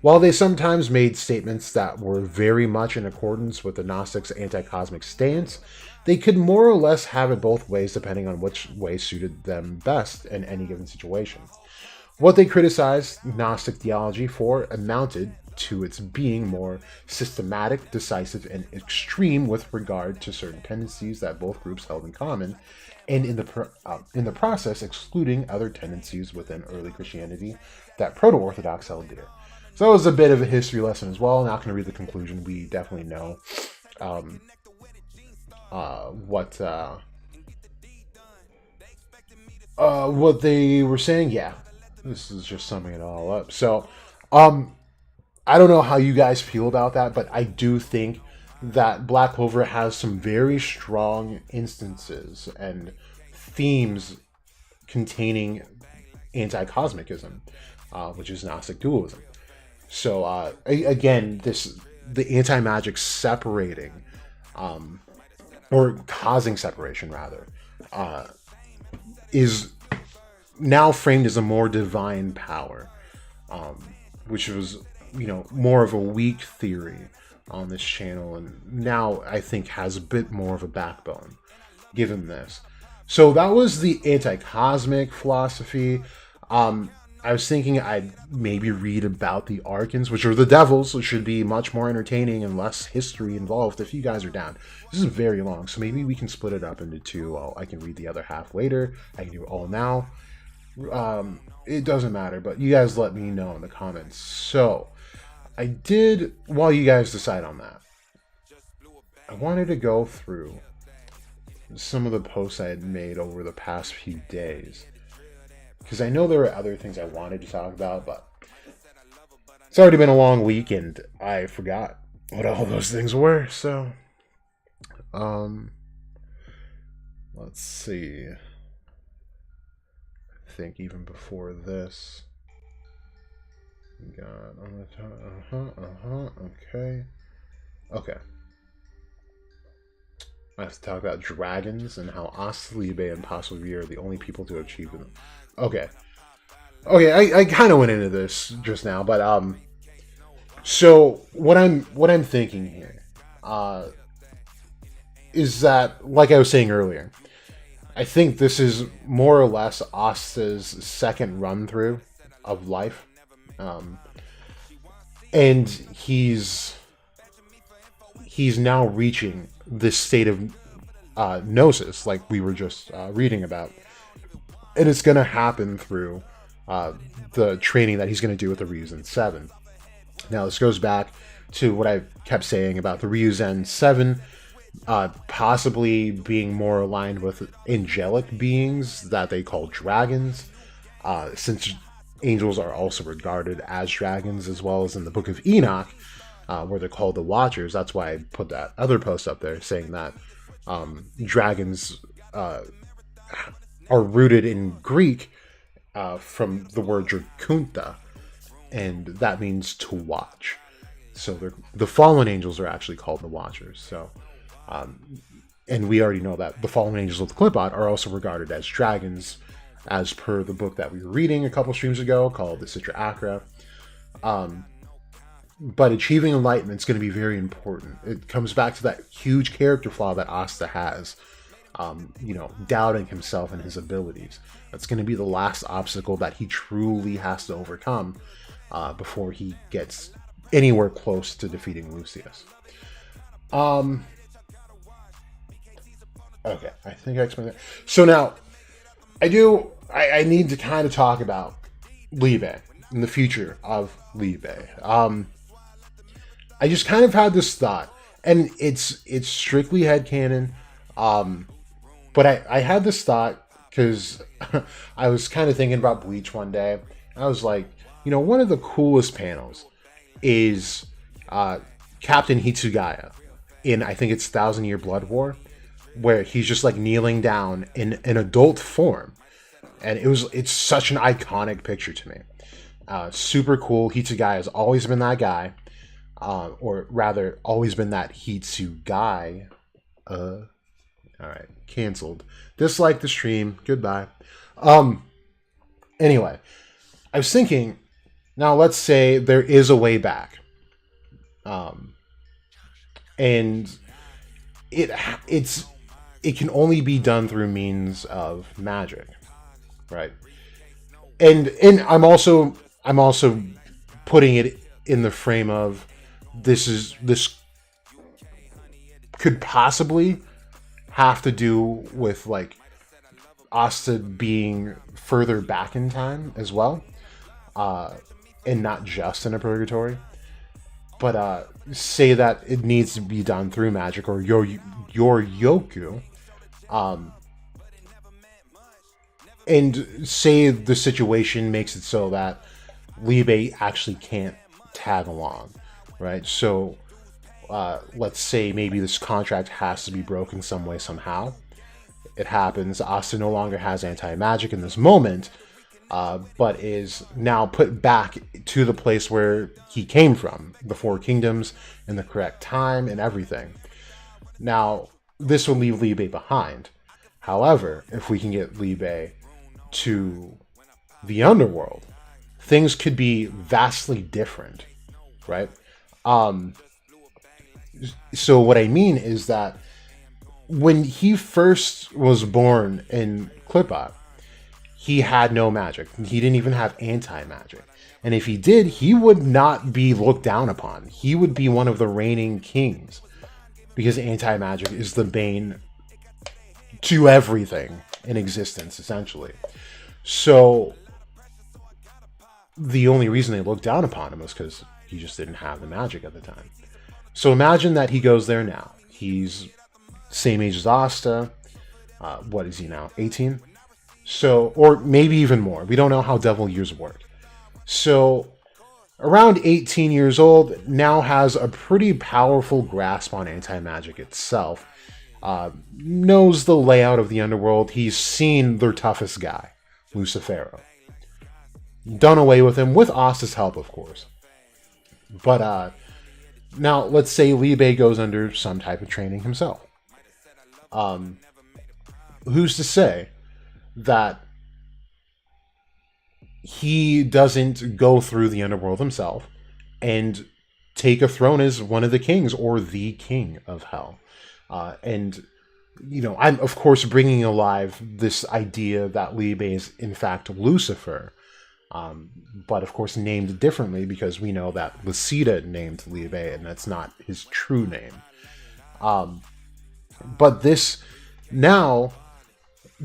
While they sometimes made statements that were very much in accordance with the Gnostics' anti-cosmic stance, they could more or less have it both ways depending on which way suited them best in any given situation. What they criticized Gnostic theology for amounted to its being more systematic, decisive, and extreme with regard to certain tendencies that both groups held in common, and in the process excluding other tendencies within early Christianity that Proto-Orthodox held dear. So that was a bit of a history lesson as well. Not going to read the conclusion. We definitely know what they were saying. Yeah, this is just summing it all up. So, I don't know how you guys feel about that, but I do think that Black Clover has some very strong instances and themes containing anti-cosmicism, which is Gnostic dualism. So, again, the anti-magic separating, or causing separation, rather, is now framed as a more divine power, which was, more of a weak theory on this channel, and now I think has a bit more of a backbone, given this. So that was the anti-cosmic philosophy. I was thinking I'd maybe read about the Archons, which are the devils, which should be much more entertaining and less history involved if you guys are down. This is very long, so maybe we can split it up into two. I can read the other half later. I can do it all now. It doesn't matter, but you guys let me know in the comments. So, while you guys decide on that, I wanted to go through some of the posts I had made over the past few days. Because I know there were other things I wanted to talk about, but it's already been a long week and I forgot what all those things were. So, let's see. I think even before this, we got on the okay. I have to talk about dragons and how Asta, Liebe, and possibly are the only people to achieve them. Okay, I kind of went into this just now, but so what I'm thinking here is that, like I was saying earlier, I think this is more or less Asta's second run through of life, and he's now reaching this state of gnosis, like we were just reading about. And it's going to happen through the training that he's going to do with the Ryuzen 7. Now, this goes back to what I kept saying about the Ryuzen 7 possibly being more aligned with angelic beings that they call dragons, since angels are also regarded as dragons, as well as in the Book of Enoch, where they're called the Watchers. That's why I put that other post up there saying that dragons are rooted in Greek from the word drakunta, and that means to watch. So the fallen angels are actually called the Watchers. So, and we already know that the fallen angels of the Clipot are also regarded as dragons, as per the book that we were reading a couple streams ago called the Citra Acra. But achieving enlightenment is going to be very important. It comes back to that huge character flaw that Asta has, doubting himself and his abilities. That's going to be the last obstacle that he truly has to overcome before he gets anywhere close to defeating Lucius. Okay, I think I explained that. So now, I need to kind of talk about Liebe and the future of Liebe. I just kind of had this thought, and it's strictly headcanon, but I had this thought because I was kind of thinking about Bleach one day. I was like, one of the coolest panels is Captain Hitsugaya in, I think it's 1,000 Year Blood War, where he's just like kneeling down in an adult form, and it's such an iconic picture to me. Super cool. Hitsugaya has always been that guy. Or rather, always been that Hitsugai. Alright, canceled. Dislike the stream. Goodbye. Anyway, I was thinking, now let's say there is a way back. And it can only be done through means of magic. Right? And I'm also putting it in the frame of this could possibly have to do with like Asta being further back in time as well, and not just in a purgatory. But say that it needs to be done through magic or your yoku, and say the situation makes it so that Liebe actually can't tag along. Right, so let's say maybe this contract has to be broken some way, somehow. It happens. Asta no longer has anti-magic in this moment, but is now put back to the place where he came from, the Four Kingdoms, in the correct time and everything. Now, this will leave Liebe behind. However, if we can get Liebe to the underworld, things could be vastly different, right? So what I mean is that when he first was born in Clipot, he had no magic. He didn't even have anti-magic. And if he did, he would not be looked down upon. He would be one of the reigning kings, because anti-magic is the bane to everything in existence, essentially. So the only reason they looked down upon him was because he just didn't have the magic at the time. So imagine that he goes there now. He's same age as Asta. What is he now? 18? So, or maybe even more. We don't know how devil years work. So, around 18 years old, now has a pretty powerful grasp on anti-magic itself. Knows the layout of the underworld. He's seen their toughest guy, Lucifero. Done away with him, with Asta's help, of course. But now, let's say Liebe goes under some type of training himself. Who's to say that he doesn't go through the underworld himself and take a throne as one of the kings or the king of hell? And, I'm, of course, bringing alive this idea that Liebe is, in fact, Lucifer. But of course named differently because we know that Lucida named Liebe and that's not his true name. But this now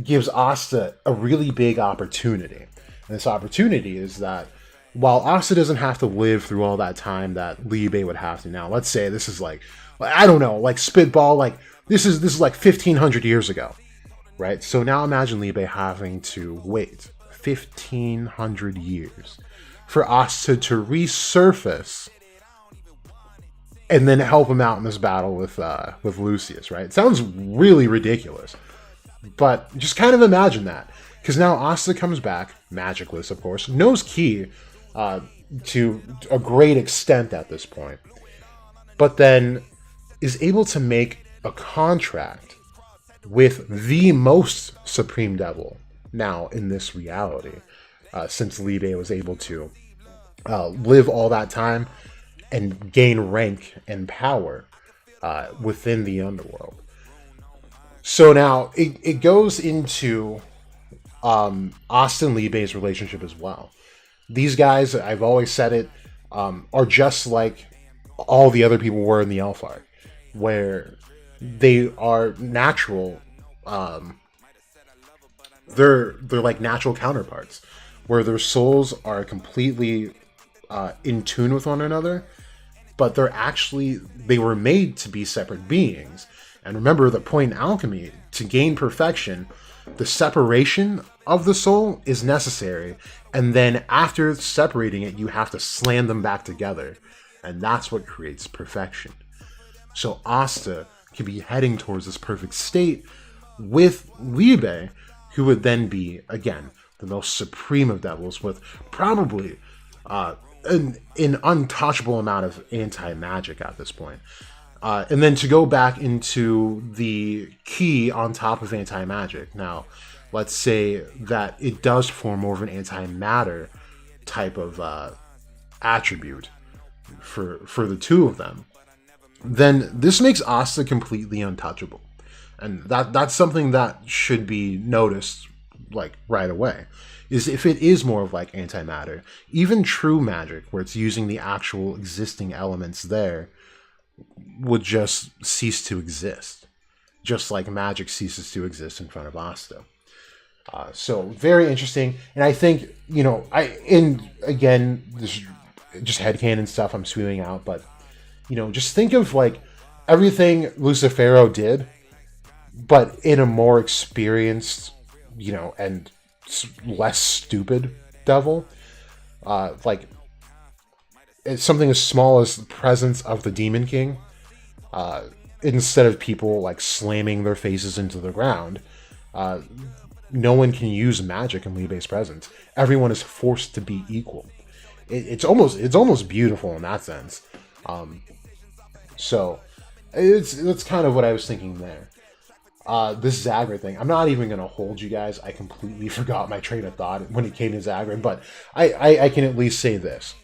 gives Asta a really big opportunity. And this opportunity is that while Asta doesn't have to live through all that time that Liebe would have to now, let's say this is like, I don't know, like spitball, like this is like 1,500 years ago, right? So now imagine Liebe having to wait 1,500 years for Asta to resurface and then help him out in this battle with Lucius, right? It sounds really ridiculous, but just kind of imagine that. Because now Asta comes back, magicless, of course, knows Ki, to a great extent at this point, but then is able to make a contract with the most supreme devil now in this reality, since Liebe was able to live all that time and gain rank and power within the underworld. So now it goes into Asta and Liebe's relationship as well. These guys, I've always said it, are just like all the other people were in the Elf Arc, where they are natural. They're like natural counterparts, where their souls are completely in tune with one another, but they were made to be separate beings. And remember the point in alchemy, to gain perfection, the separation of the soul is necessary, and then after separating it, you have to slam them back together, and that's what creates perfection. So Asta could be heading towards this perfect state with Liebe, who would then be, again, the most supreme of devils, with probably an untouchable amount of anti-magic at this point. And then to go back into the key on top of anti-magic. Now, let's say that it does form more of an antimatter type of attribute for the two of them. Then this makes Asta completely untouchable. And that's something that should be noticed like right away. Is if it is more of like antimatter, even true magic, where it's using the actual existing elements there, would just cease to exist. Just like magic ceases to exist in front of Asta. So very interesting. And I think, again, this is just headcanon stuff I'm spewing out, but, just think of like everything Lucifero did, but in a more experienced, and less stupid devil. Like, it's something as small as the presence of the Demon King. Instead of people like slamming their faces into the ground, no one can use magic in Liebe's presence. Everyone is forced to be equal. It's almost beautiful in that sense. So that's kind of what I was thinking there. This Zagreus thing, I'm not even going to hold you guys. I completely forgot my train of thought when it came to Zagreus, but I can at least say this.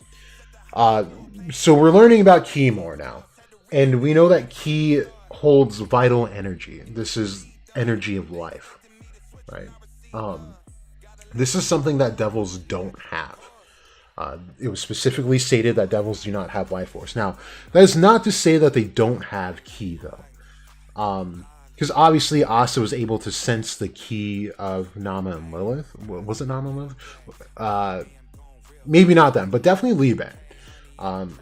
So we're learning about Ki more now, and we know that Ki holds vital energy. This is energy of life, right? This is something that devils don't have. It was specifically stated that devils do not have life force. Now, that is not to say that they don't have Ki, though. Because obviously Asta was able to sense the Ki of Nama and Lilith. Was it Nama and Lilith? Maybe not them, but definitely Liebe.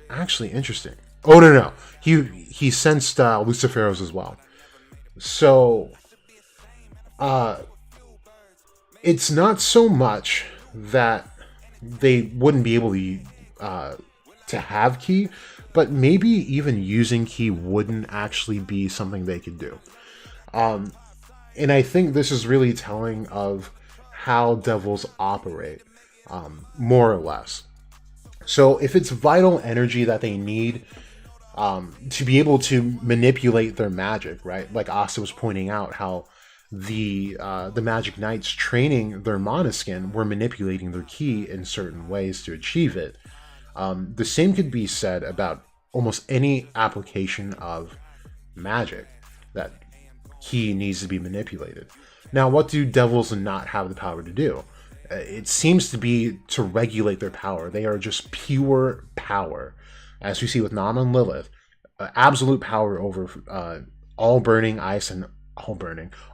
Actually, interesting. Oh, no. He sensed Lucifero's as well. So, it's not so much that they wouldn't be able to have Ki, but maybe even using Ki wouldn't actually be something they could do. And I think this is really telling of how devils operate, more or less. So if it's vital energy that they need to be able to manipulate their magic, right? Like Asta was pointing out how the Magic Knights training their Monoskin were manipulating their Ki in certain ways to achieve it. The same could be said about almost any application of magic, that Ki needs to be manipulated. Now, what do devils not have the power to do? It seems to be to regulate their power. They are just pure power. As we see with Nama and Lilith, absolute power over all burning ice and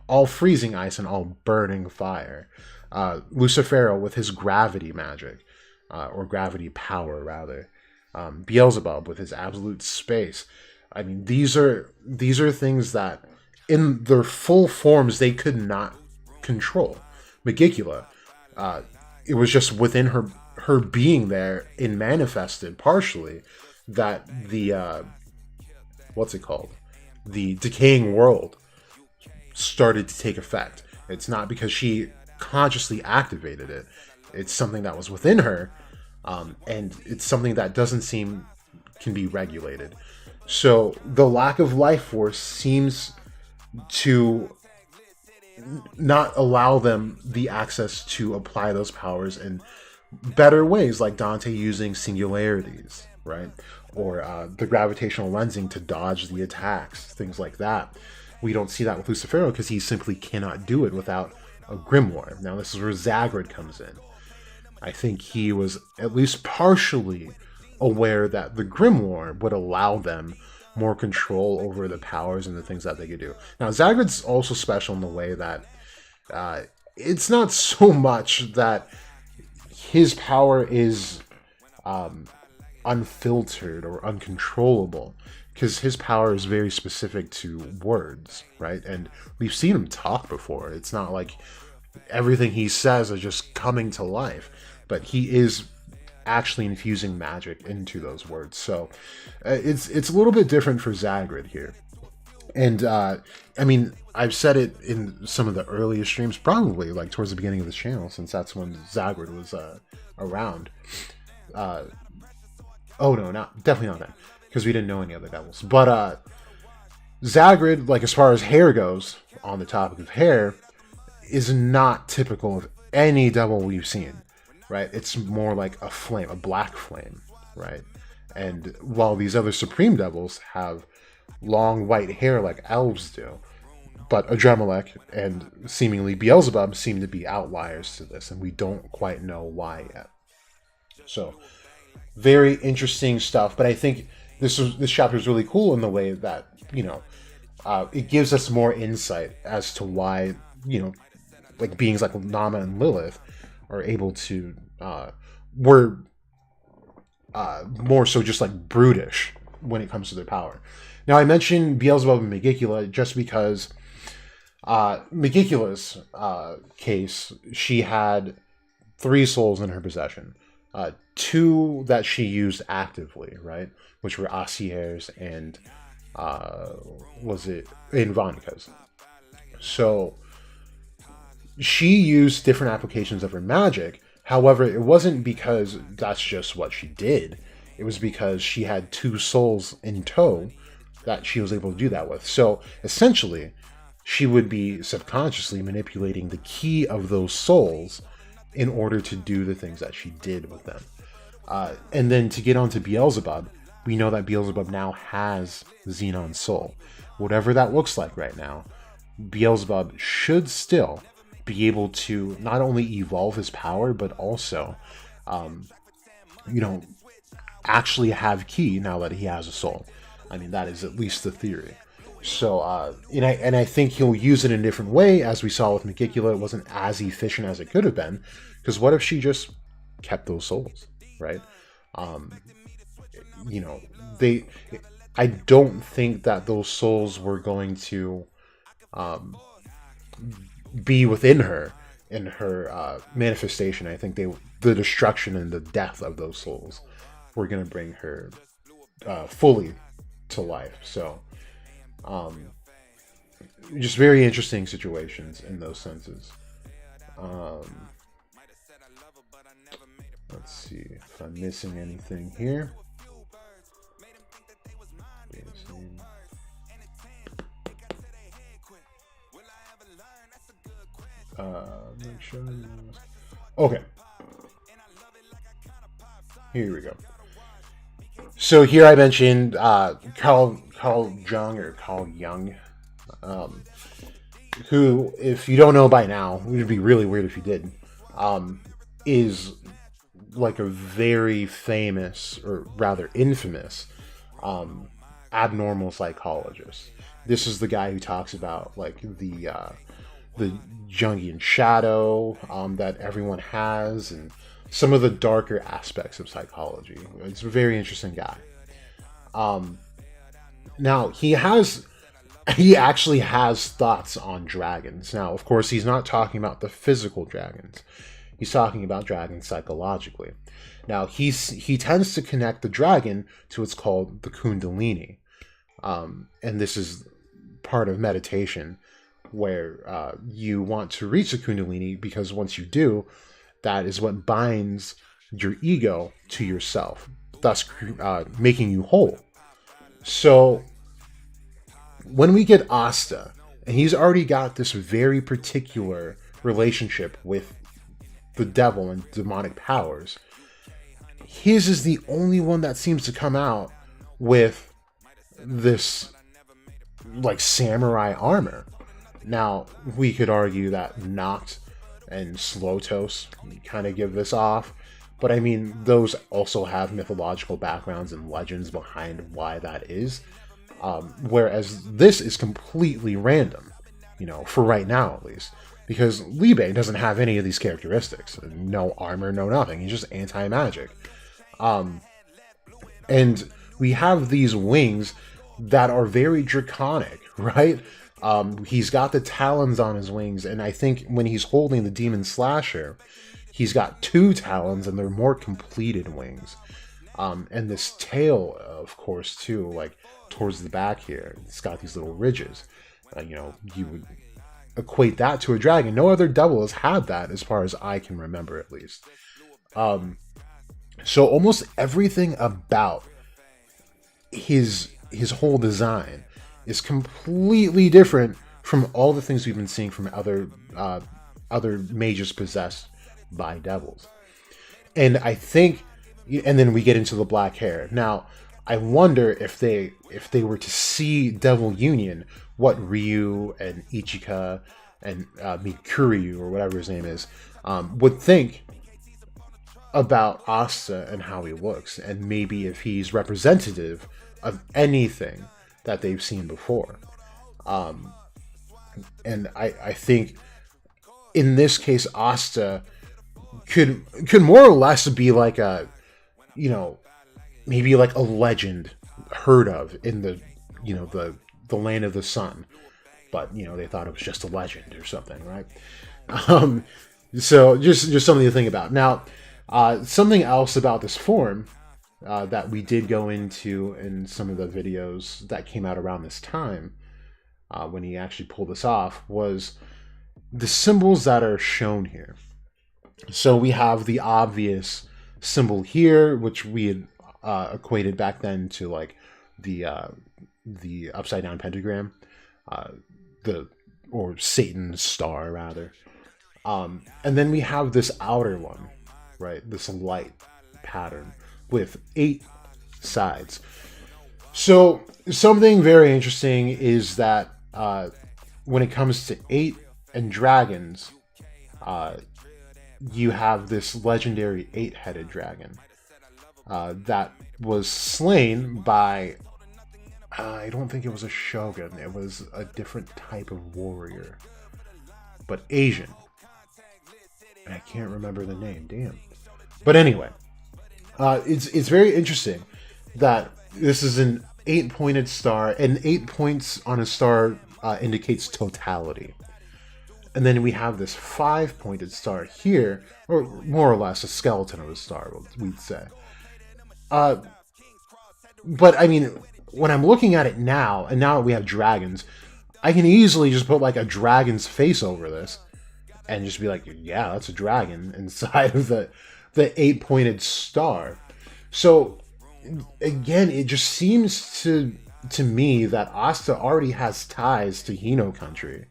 all freezing ice and all burning fire. Lucifero with his gravity magic, or gravity power rather. Beelzebub with his absolute space. I mean, these are things that in their full forms they could not control. Megicula, it was just within her being there and manifested partially that the the decaying world started to take effect. It's not because she consciously activated it. It's something that was within her, And it's something that doesn't seem can be regulated. So the lack of life force seems to not allow them the access to apply those powers in better ways, like Dante using singularities, right? Or the gravitational lensing to dodge the attacks, things like that. We don't see that with Lucifero because he simply cannot do it without a grimoire. Now, this is where Zagreid comes in. I think he was at least partially aware that the grimoire would allow them more control over the powers and the things that they could do. Now, Zagreid's also special in the way that it's not so much that his power is unfiltered or uncontrollable, because his power is very specific to words, right? And we've seen him talk before. It's not like everything he says is just coming to life, but he is actually infusing magic into those words. So it's a little bit different for Zagreid here. And I mean, I've said it in some of the earliest streams, probably like towards the beginning of this channel, since that's when Zagreid was around. Oh no, definitely not then, because we didn't know any other devils. But Zagreid, like as far as hair goes, on the topic of hair, is not typical of any devil we've seen, right? It's more like a flame, a black flame, right? And while these other supreme devils have long white hair like elves do, but Adremelech and seemingly Beelzebub seem to be outliers to this, and we don't quite know why yet. So, very interesting stuff. But I think this chapter is really cool in the way that, you know, it gives us more insight as to why, you know, like beings like Nama and Lilith are able to were more so just like brutish when it comes to their power. Now, I mentioned Beelzebub and Megicula just because Megicula's case, she had 3 souls in her possession. 2 that she used actively, right? Which were Asier's and was it Invonica's. So she used different applications of her magic. However, it wasn't because that's just what she did. It was because she had 2 souls in tow that she was able to do that with. So essentially, she would be subconsciously manipulating the key of those souls in order to do the things that she did with them. And then to get onto Beelzebub, we know that Beelzebub now has Xenon's soul. Whatever that looks like right now, Beelzebub should still be able to not only evolve his power, but also, you know, actually have ki now that he has a soul. I mean, that is at least the theory. So, and I think he'll use it in a different way, as we saw with Megicula. It wasn't as efficient as it could have been, because what if she just kept those souls, right? You know, I don't think that those souls were going to be within her in her manifestation. I think the destruction and the death of those souls were going to bring her fully to life. So, just very interesting situations in those senses. Let's see if I'm missing anything here. Make sure. Okay. Here we go. So here I mentioned Carl Jung, who, if you don't know by now, it would be really weird if you did, is like a very famous, or rather infamous, abnormal psychologist. This is the guy who talks about like the Jungian shadow that everyone has, and some of the darker aspects of psychology. It's a very interesting guy. Now, he actually has thoughts on dragons. Now, of course, he's not talking about the physical dragons. He's talking about dragons psychologically. Now, he tends to connect the dragon to what's called the Kundalini. And this is part of meditation, where you want to reach the Kundalini, because once you do, that is what binds your ego to yourself, thus making you whole. So when we get Asta, and he's already got this very particular relationship with the devil and demonic powers, his is the only one that seems to come out with this like samurai armor. Now, we could argue that Noct and Slotos kind of give this off, but I mean, those also have mythological backgrounds and legends behind why that is. Whereas this is completely random, for right now at least. Because Liebe doesn't have any of these characteristics. No armor, no nothing. He's just anti-magic. And we have these wings that are very draconic, right? He's got the talons on his wings, and I think when he's holding the Demon Slasher, he's got 2 talons, and they're more completed wings. And this tail, of course, too, like towards the back here, it's got these little ridges. You would equate that to a dragon. No other devil has had that, as far as I can remember, at least. So almost everything about his whole design is completely different from all the things we've been seeing from other mages possessed by devils. And I think, and then we get into the black hair. Now, I wonder if they were to see Devil Union, what Ryu and Ichika and Mikuryu, or whatever his name is, would think about Asta and how he looks, and maybe if he's representative of anything that they've seen before. And I think in this case, Asta could more or less be like a, maybe like a legend heard of in the, the land of the sun. But, they thought it was just a legend or something, right? So just something to think about. Now, something else about this form that we did go into in some of the videos that came out around this time, when he actually pulled this off, was the symbols that are shown here. So we have the obvious symbol here, which we had equated back then to like the upside down pentagram, or Satan's star rather. And then we have this outer one, right? This light pattern with 8 sides. So something very interesting is that when it comes to 8 and dragons, you have this legendary 8-headed dragon that was slain by, I don't think it was a shogun, it was a different type of warrior, but Asian. And I can't remember the name, damn. But anyway, it's very interesting that this is an 8-pointed star, and 8 points on a star indicates totality. And then we have this 5-pointed star here, or more or less a skeleton of a star, we'd say. But I mean, when I'm looking at it now, and now that we have dragons, I can easily just put like a dragon's face over this and just be like, yeah, that's a dragon inside of the 8-pointed star. So again, it just seems to me that Asta already has ties to Hino country,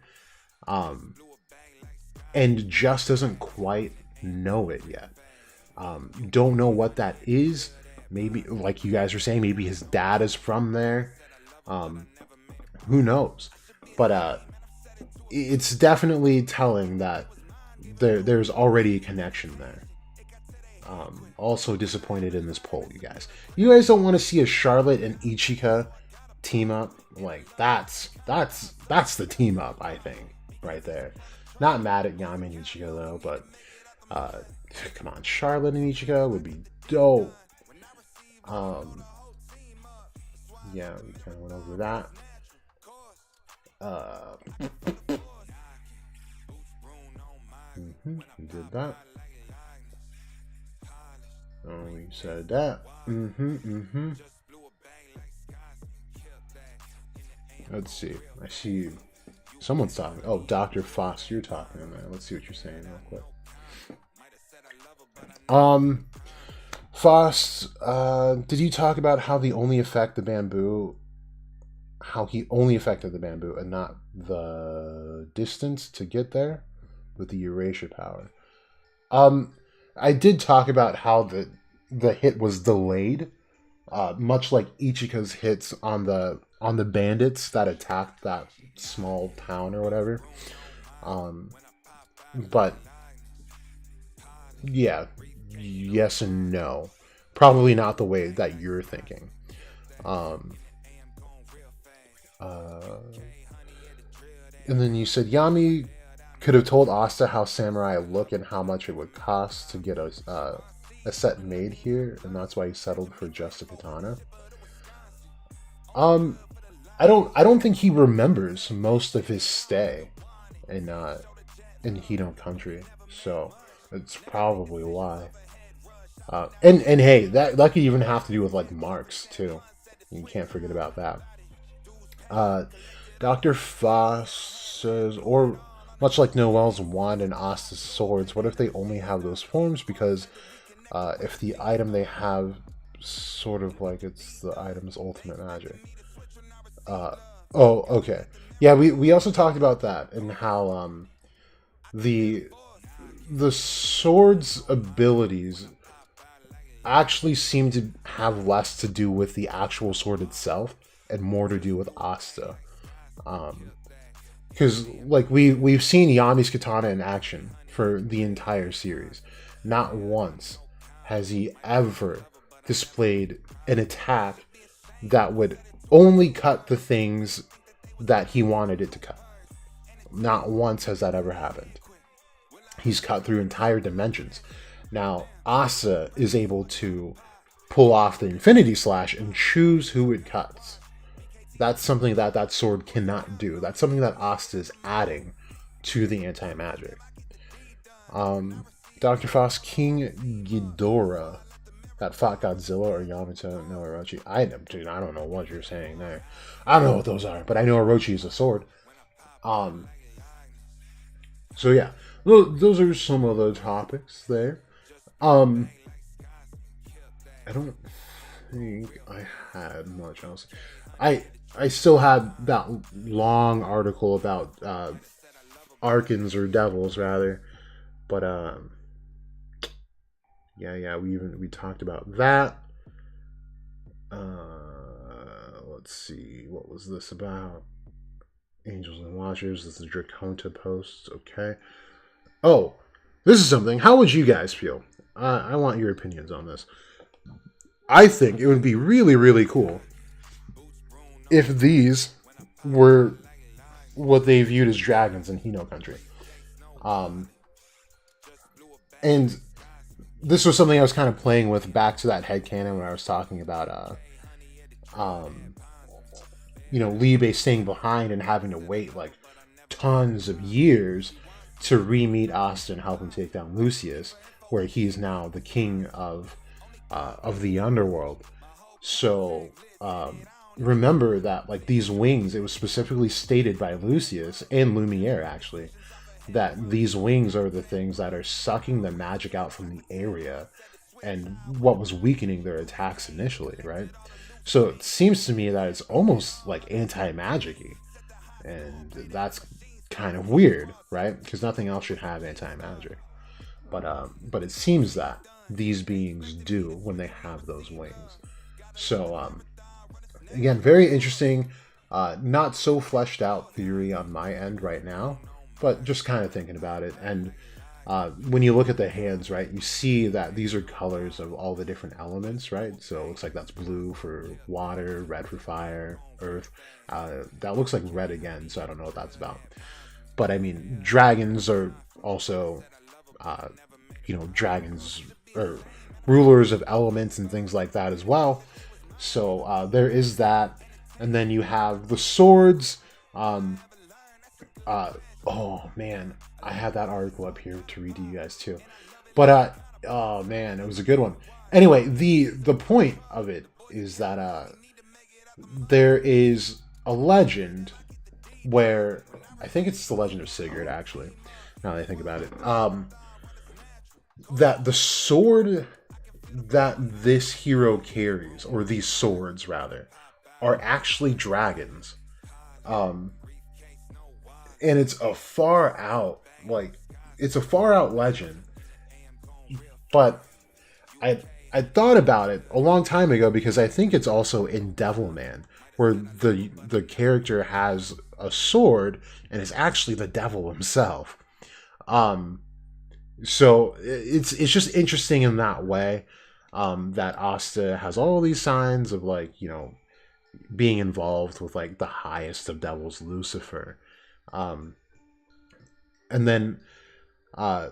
and just doesn't quite know it yet. Don't know what that is. Maybe, like you guys were saying, maybe his dad is from there. Who knows? But it's definitely telling that there's already a connection there. Also disappointed in this poll, you guys. You guys don't want to see a Charlotte and Ichika team up? Like, that's the team up, I think, right there. Not mad at Yami and Ichika, though, but come on, Charlotte and Ichika would be dope. Yeah, we kind of went over that. We did that. Oh, we said that. Let's see. I see someone's talking. Oh, Dr. Fox, you're talking in there. Let's see what you're saying real quick. Faust, did you talk about how he only affected the bamboo and not the distance to get there with the erasure power? I did talk about how the hit was delayed, much like Ichika's hits on the bandits that attacked that small town or whatever. But yeah, yes and no. Probably not the way that you're thinking. Um, and then you said Yami could have told Asta how samurai look and how much it would cost to get a set made here, and that's why he settled for just a katana. Um, I don't think he remembers most of his stay in Hino country, so it's probably why. And hey, that could even have to do with like marks too. You can't forget about that. Uh, Dr. Foss says, or much like Noel's wand and Asta's swords, what if they only have those forms? Because if the item they have sort of like it's the item's ultimate magic. Oh, okay. Yeah, we also talked about that and how the the sword's abilities actually seem to have less to do with the actual sword itself and more to do with Asta. Because like we've seen Yami's katana in action for the entire series. Not once has he ever displayed an attack that would only cut the things that he wanted it to cut. Not once has that ever happened. He's cut through entire dimensions. Now, Asta is able to pull off the Infinity Slash and choose who it cuts. That's something that sword cannot do. That's something that Asta is adding to the anti-magic. Dr. Frost, King Ghidorah that fought Godzilla or Yamato no Orochi. I don't know what you're saying there. I don't know what those are, but I know Orochi is a sword. So yeah, those are some of the topics there. I don't think I had much else. I still had that long article about Arkans or devils rather, but yeah, we talked about that. Let's see, what was this about? Angels and Watchers. This is Draconta posts. Okay. Oh, this is something. How would you guys feel? I want your opinions on this. I think it would be really, really cool if these were what they viewed as dragons in Hino country. And this was something I was kind of playing with back to that headcanon when I was talking about Liebe staying behind and having to wait like tons of years to re-meet Asta and help him take down Lucius, where he's now the king of the underworld. So remember that like these wings, it was specifically stated by Lucius and Lumiere actually that these wings are the things that are sucking the magic out from the area and what was weakening their attacks initially, right? So it seems to me that it's almost like anti-magic-y. And that's kind of weird, right? Because nothing else should have anti-magic. But it seems that these beings do when they have those wings. So, again, very interesting. Not so fleshed out theory on my end right now, but just kind of thinking about it. And when you look at the hands, right, you see that these are colors of all the different elements, right? So it looks like that's blue for water, red for fire, earth. That looks like red again, so I don't know what that's about. But I mean, dragons are also, dragons or rulers of elements and things like that as well. So there is that. And then you have the swords. Oh man, I have that article up here to read to you guys too. But oh man, it was a good one. Anyway, the point of it is that there is a legend where I think it's the legend of Sigurd actually. Now that I think about it, that the sword that this hero carries, or these swords rather, are actually dragons. Um, and it's a far out, legend. But I I thought about it a long time ago because I think it's also in Devilman, where the character has a sword and is actually the devil himself. Um, so it's just interesting in that way. That Asta has all these signs of, like, being involved with, like, the highest of devils, Lucifer. Um, and then uh,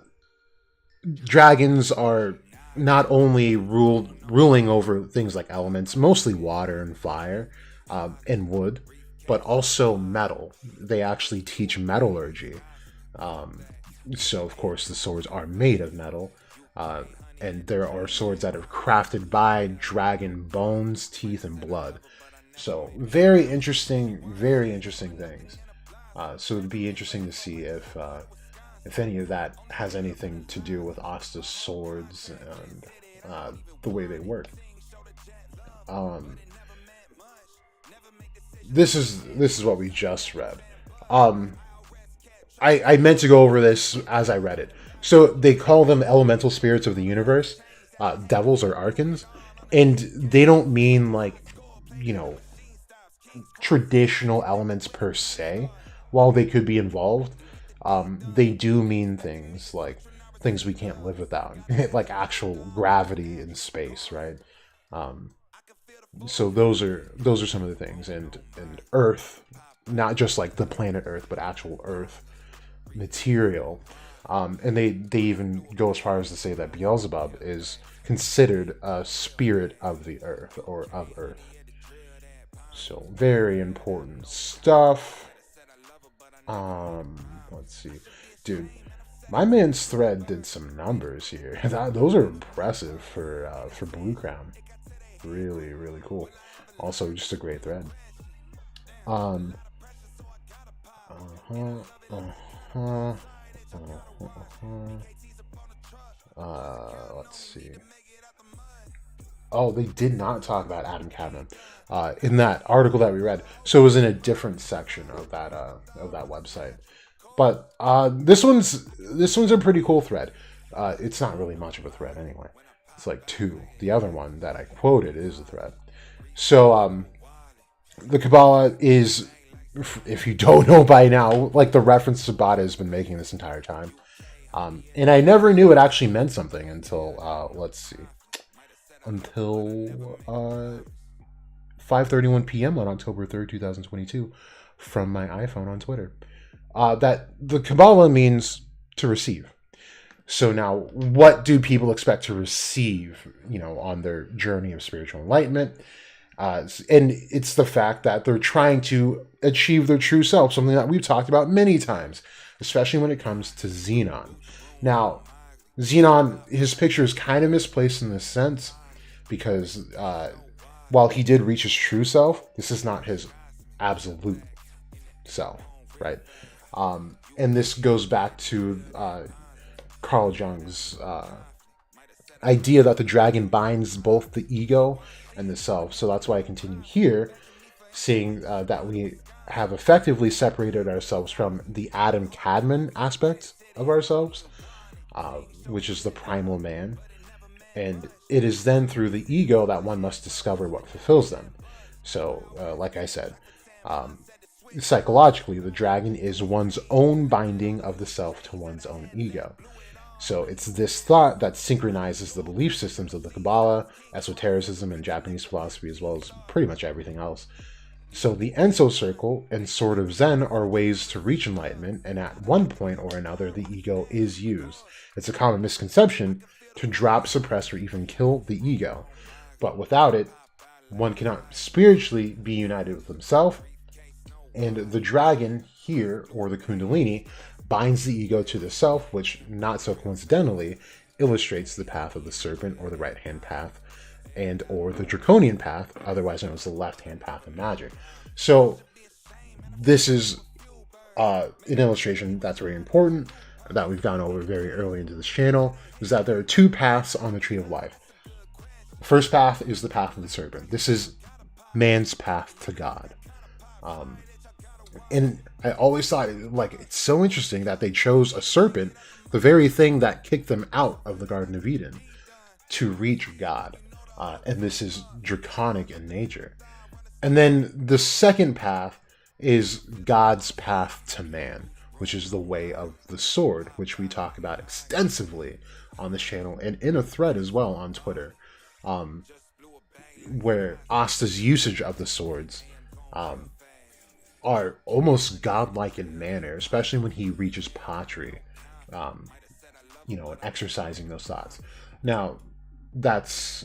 dragons are not only ruling over things like elements, mostly water and fire, and wood, but also metal. They actually teach metallurgy. So, of course, the swords are made of metal. And there are swords that are crafted by dragon bones, teeth, and blood. So, very interesting things. So it'd be interesting to see if any of that has anything to do with Asta's swords and the way they work. This is what we just read. I meant to go over this as I read it. So they call them elemental spirits of the universe, devils or archons, and they don't mean, like, traditional elements per se. While they could be involved, they do mean things like things we can't live without, like actual gravity in space, right? So those are some of the things, and Earth, not just like the planet Earth, but actual Earth material. And they even go as far as to say that Beelzebub is considered a spirit of the Earth, or of Earth. So very important stuff. Let's see, dude. My man's thread did some numbers here. Those are impressive for Blue Crown. Really, really cool. Also, just a great thread. Let's see. Oh, they did not talk about Adam Cadman in that article that we read. So it was in a different section of that website. But this one's a pretty cool thread. It's not really much of a thread anyway. It's like two. The other one that I quoted is a thread. So the Kabbalah is, if you don't know by now, like the reference to Bada has been making this entire time. And I never knew it actually meant something until, let's see, until 5:31 p.m. on October 3rd, 2022, from my iPhone on Twitter. That the Kabbalah means to receive. So now, what do people expect to receive, on their journey of spiritual enlightenment? And it's the fact that they're trying to achieve their true self, something that we've talked about many times, especially when it comes to Xenon. Now, Xenon, his picture is kind of misplaced in this sense, because while he did reach his true self, this is not his absolute self, right? And this goes back to Carl Jung's idea that the dragon binds both the ego and the self. So that's why I continue here, seeing that we have effectively separated ourselves from the Adam Cadman aspect of ourselves, which is the primal man. And it is then through the ego that one must discover what fulfills them. So, like I said, psychologically, the dragon is one's own binding of the self to one's own ego. So it's this thought that synchronizes the belief systems of the Kabbalah, esotericism, and Japanese philosophy, as well as pretty much everything else. So the Enso Circle and Sword of Zen are ways to reach enlightenment, and at one point or another, the ego is used. It's a common misconception to drop, suppress, or even kill the ego. But without it, one cannot spiritually be united with himself. And the dragon here, or the Kundalini, binds the ego to the self, which, not so coincidentally, illustrates the path of the serpent, or the right-hand path, and or the draconian path, otherwise known as the left-hand path of magic. So this is an illustration that's very important, that we've gone over very early into this channel, is that there are two paths on the Tree of Life. First path is the path of the serpent. This is man's path to God. And I always thought, like, it's so interesting that they chose a serpent, the very thing that kicked them out of the Garden of Eden, to reach God. And this is draconic in nature. And then the second path is God's path to man, which is the way of the sword, which we talk about extensively on this channel and in a thread as well on Twitter, where Asta's usage of the swords are almost godlike in manner, especially when he reaches pottery, and exercising those thoughts. Now, that's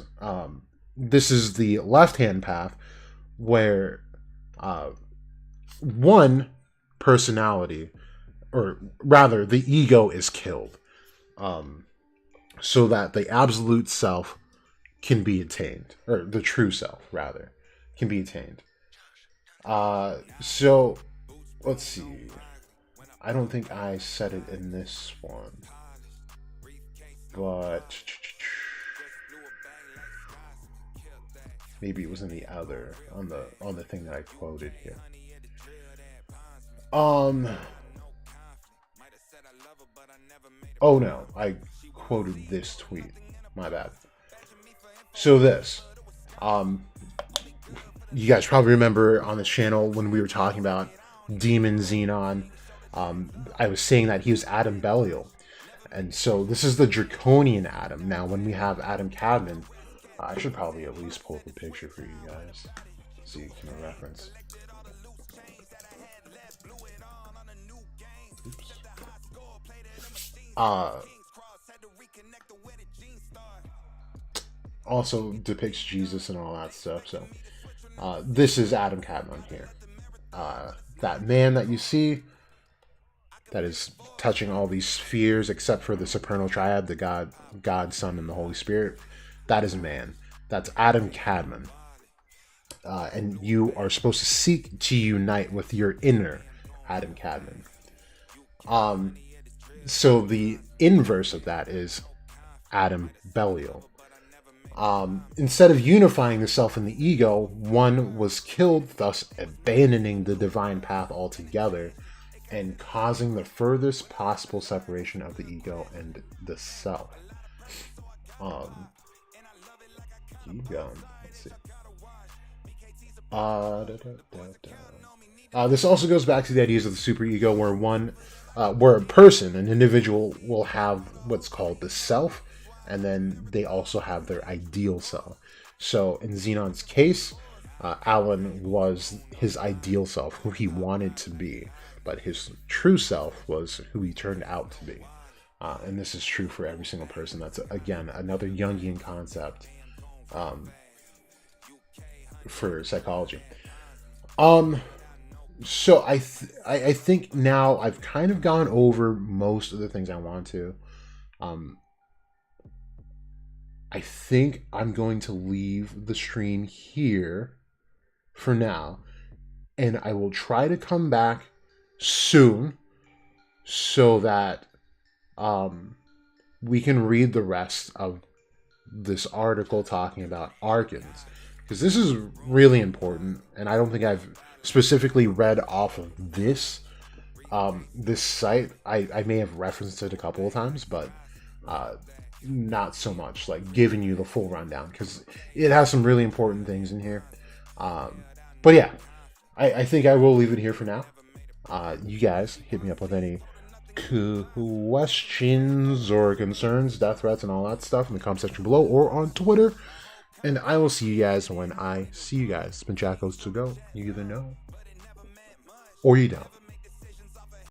this is the left-hand path, where one personality, or rather the ego, is killed, so that the absolute self can be attained, or the true self rather can be attained. So let's see, I don't think I said it in this one, but maybe it was in the other, on the thing that I quoted here. Oh no, I quoted this tweet. My bad. So this, you guys probably remember on this channel when we were talking about Demon Xenon, I was saying that he was Adam Belial. And so this is the Draconian Adam. Now, when we have Adam Cadman, I should probably at least pull up a picture for you guys so you can reference. Oops. Also depicts Jesus and all that stuff. So this is Adam Cadman here. That man that you see, that is touching all these spheres except for the supernal triad, the God, Son, and the Holy Spirit. That is man. That's Adam Cadman. And you are supposed to seek to unite with your inner Adam Cadman. So the inverse of that is Adam Belial. Instead of unifying the self and the ego, one was killed, thus abandoning the divine path altogether and causing the furthest possible separation of the ego and the self. Keep going. Let's see. This also goes back to the ideas of the superego, where a person, an individual, will have what's called the self, and then they also have their ideal self. So in Xenon's case, Alan was his ideal self, who he wanted to be, but his true self was who he turned out to be. And this is true for every single person. That's, again, another Jungian concept for psychology. So I think now I've kind of gone over most of the things I want to. I think I'm going to leave the stream here for now, and I will try to come back soon so that we can read the rest of this article talking about archons, because this is really important, and I don't think I've specifically read off of this this site. I may have referenced it a couple of times, but not so much, like giving you the full rundown, because it has some really important things in here. But yeah, I think I will leave it here for now. You guys hit me up with any questions or concerns, death threats, and all that stuff in the comment section below or on Twitter. And I will see you guys when I see you guys. It's been Jackos to go. You either know or you don't.